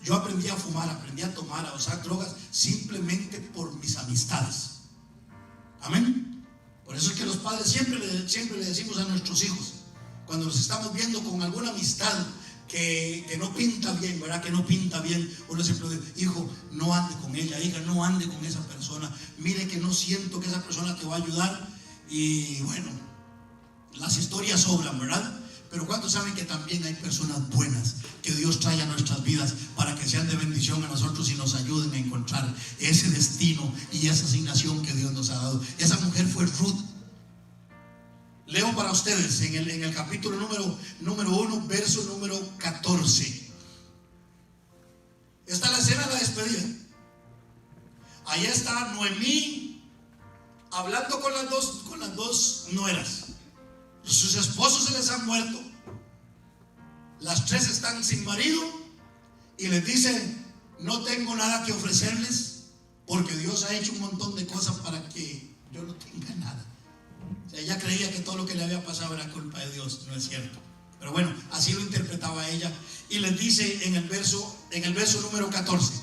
yo aprendí a fumar, aprendí a tomar, a usar drogas simplemente por mis amistades. Amén. Por eso es que los padres siempre le decimos a nuestros hijos, cuando los estamos viendo con alguna amistad que no pinta bien, ¿verdad? Que no pinta bien, uno siempre dice: hijo, no ande con ella, hija, no ande con esa persona, mire que no siento que esa persona te va a ayudar. Y bueno, las historias sobran, ¿verdad? Pero ¿cuántos saben que también hay personas buenas que Dios trae a nuestras vidas para que sean de bendición a nosotros y nos ayuden a encontrar ese destino y esa asignación que Dios nos ha dado? Esa mujer fue Ruth. Leo para ustedes en el capítulo número 1, verso número 14. Esta es la escena de la despedida. Ahí está Noemí hablando con las dos nueras. Sus esposos se les han muerto. Las tres están sin marido y les dice: no tengo nada que ofrecerles porque Dios ha hecho un montón de cosas para que yo no tenga nada. O sea, ella creía que todo lo que le había pasado era culpa de Dios. No es cierto, pero bueno, así lo interpretaba ella. Y les dice en el verso número 14: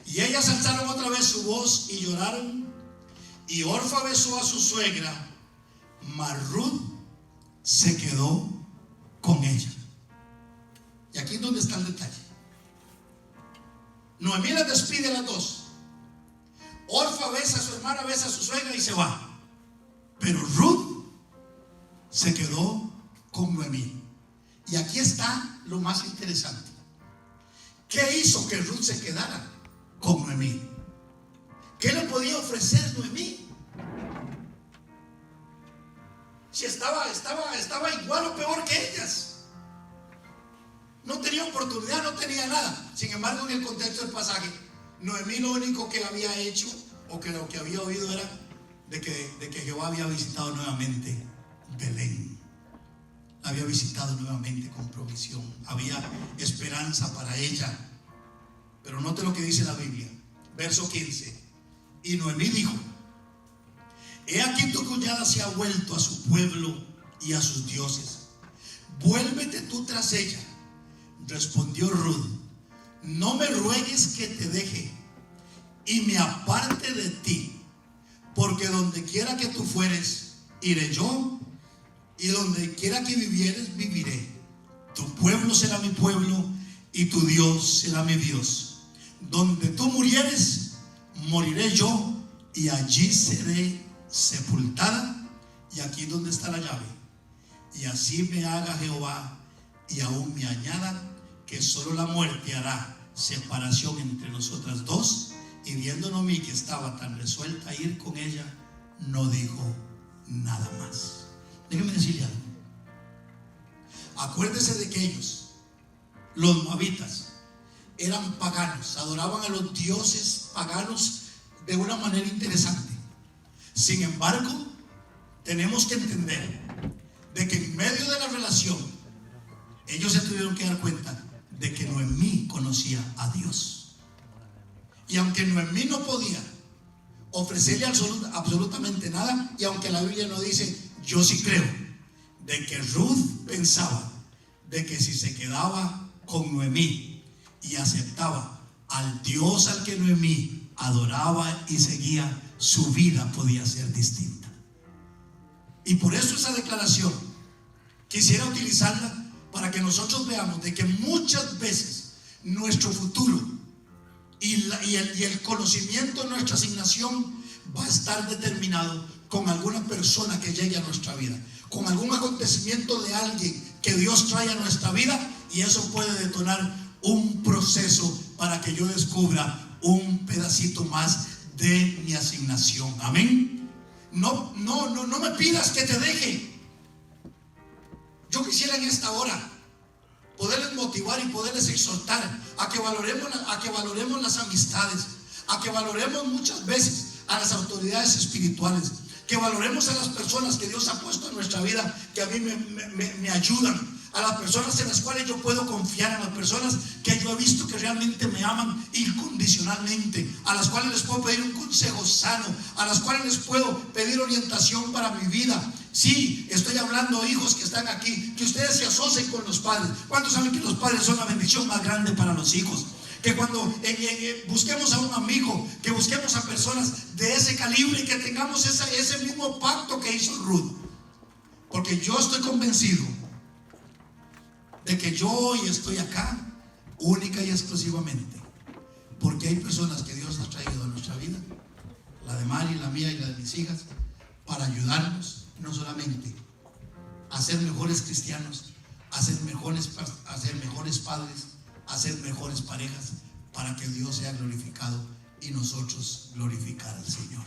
y ellas alzaron otra vez su voz y lloraron, y Orfa besó a su suegra, mas Ruth se quedó con ella. Y aquí es donde está el detalle. Noemí las despide a las dos. Orfa besa a su hermana, besa a su suegra y se va. Pero Ruth se quedó con Noemí. Y aquí está lo más interesante. ¿Qué hizo que Ruth se quedara con Noemí? ¿Qué le podía ofrecer Noemí? Si estaba igual o peor que ellas. No tenía oportunidad, no tenía nada. Sin embargo, en el contexto del pasaje, Noemí lo único que había hecho, o que lo que había oído, era de que Jehová había visitado nuevamente Belén. La había visitado nuevamente con provisión. Había esperanza para ella. Pero note lo que dice la Biblia. Verso 15. Y Noemí dijo: he aquí tu cuñada se ha vuelto a su pueblo y a sus dioses. vuélvete tú tras ella. Respondió Ruth: no me ruegues que te deje y me aparte de ti, porque donde quiera que tú fueres, iré yo, y donde quiera que vivieres, viviré. Tu pueblo será mi pueblo y tu Dios será mi Dios. Donde tú murieres, moriré yo, y allí seré sepultada. Y aquí donde está la llave. Y así me haga Jehová, y aún me añada, que solo la muerte hará separación entre nosotras dos. Y viendo Noemí que estaba tan resuelta a ir con ella, no dijo nada más. Déjeme decirle algo. Acuérdese de que ellos, los moabitas, eran paganos, adoraban a los dioses paganos de una manera interesante. Sin embargo, tenemos que entender de que en medio de la relación, ellos se tuvieron que dar cuenta de que Noemí conocía a Dios. Y aunque Noemí no podía ofrecerle absolutamente nada, y aunque la Biblia no dice, yo sí creo de que Ruth pensaba de que si se quedaba con Noemí y aceptaba al Dios al que Noemí adoraba y seguía, su vida podía ser distinta. Y por eso esa declaración quisiera utilizarla para que nosotros veamos de que muchas veces nuestro futuro y el conocimiento de nuestra asignación va a estar determinado con alguna persona que llegue a nuestra vida, con algún acontecimiento de alguien que Dios trae a nuestra vida, y eso puede detonar un proceso para que yo descubra un pedacito más de mi asignación. Amén. No me pidas que te deje. Yo quisiera en esta hora poderles motivar y poderles exhortar a que valoremos las amistades, a que valoremos muchas veces a las autoridades espirituales, que valoremos a las personas que Dios ha puesto en nuestra vida, que a mí me ayudan, a las personas en las cuales yo puedo confiar, a las personas que yo he visto que realmente me aman incondicionalmente, a las cuales les puedo pedir un consejo sano, a las cuales les puedo pedir orientación para mi vida. Sí, estoy hablando de hijos que están aquí, que ustedes se asocien con los padres. ¿Cuántos saben que los padres son la bendición más grande para los hijos? Que cuando busquemos a un amigo, que busquemos a personas de ese calibre y que tengamos ese mismo pacto que hizo Ruth. Porque yo estoy convencido de que yo hoy estoy acá única y exclusivamente porque hay personas que Dios ha traído a nuestra vida, la de Mari, la mía y la de mis hijas, para ayudarnos no solamente a ser mejores cristianos, a ser mejores padres, a ser mejores parejas, para que Dios sea glorificado y nosotros glorificar al Señor.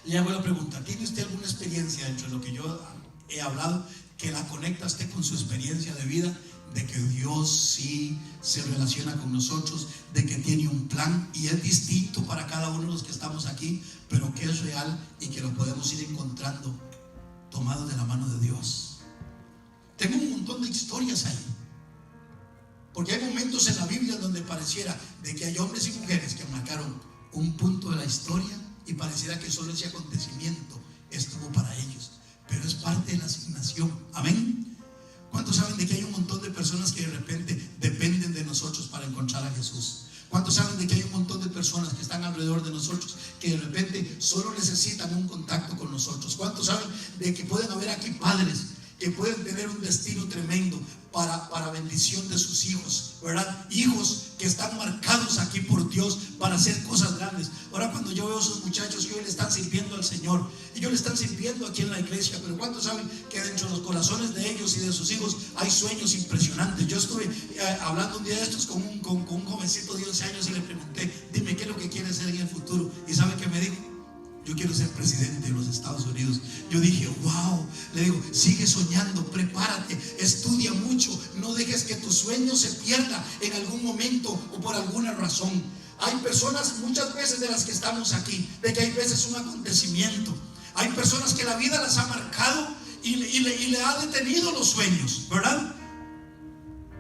Le hago la pregunta: ¿tiene usted alguna experiencia dentro de lo que yo he hablado que la conecta usted con su experiencia de vida, de que Dios sí se relaciona con nosotros, de que tiene un plan y es distinto para cada uno de los que estamos aquí, pero que es real y que lo podemos ir encontrando tomados de la mano de Dios? Tengo un montón de historias ahí, porque hay momentos en la Biblia donde pareciera de que hay hombres y mujeres que marcaron un punto de la historia y pareciera que solo ese acontecimiento estuvo para ellos, pero es parte de la asignación. Amén. ¿Cuántos saben de que hay un montón de personas que de repente dependen de nosotros para encontrar a Jesús? ¿Cuántos saben de que hay un montón de personas que están alrededor de nosotros que de repente solo necesitan un contacto con nosotros? ¿Cuántos saben de que pueden haber aquí padres que pueden tener un destino tremendo para bendición de sus hijos, ¿verdad? Hijos que están marcados aquí por Dios para hacer cosas grandes. Ahora, cuando yo veo a esos muchachos que hoy le están sirviendo al Señor, ellos le están sirviendo aquí en la iglesia, pero ¿cuántos saben que dentro de los corazones de ellos y de sus hijos hay sueños impresionantes? Yo estuve hablando un día de estos con un jovencito de 11 años y le pregunté: dime, ¿qué es lo que quieres ser en el futuro? ¿Y sabe qué me dijo? Yo quiero ser presidente de los Estados Unidos. Yo dije, wow. Le digo, sigue soñando, prepárate, estudia mucho, no dejes que tu sueño se pierda en algún momento o por alguna razón. Hay personas muchas veces de las que estamos aquí, de que hay veces un acontecimiento. Hay personas que la vida las ha marcado y le ha detenido los sueños, ¿verdad?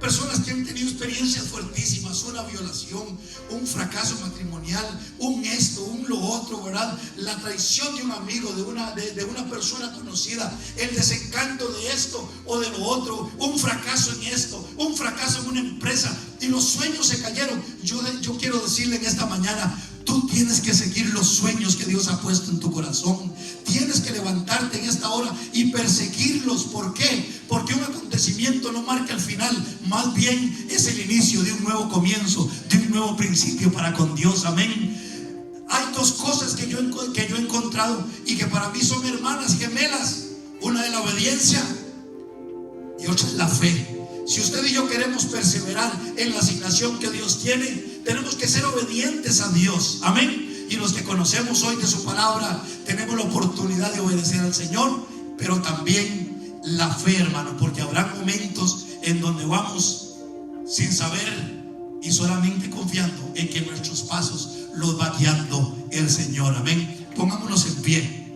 Personas que han tenido experiencias fuertísimas, una violación, un fracaso matrimonial, un esto, un lo otro, ¿verdad? La traición de un amigo, de una persona conocida, el desencanto de esto o de lo otro, un fracaso en esto, un fracaso en una empresa, y los sueños se cayeron. Yo quiero decirle en esta mañana: tú tienes que seguir los sueños que Dios ha puesto en tu corazón. Tienes que levantarte en esta hora y perseguirlos. ¿Por qué? Porque un acontecimiento no marca el final, más bien es el inicio de un nuevo comienzo, de un nuevo principio para con Dios. Amén. Hay dos cosas que yo he encontrado y que para mí son hermanas gemelas. Una es la obediencia y otra es la fe. Si usted y yo queremos perseverar en la asignación que Dios tiene, tenemos que ser obedientes a Dios. Amén. Y los que conocemos hoy de su palabra, tenemos la oportunidad de obedecer al Señor, pero también la fe, hermano, porque habrá momentos en donde vamos sin saber y solamente confiando en que nuestros pasos los va guiando el Señor. Amén. Pongámonos en pie.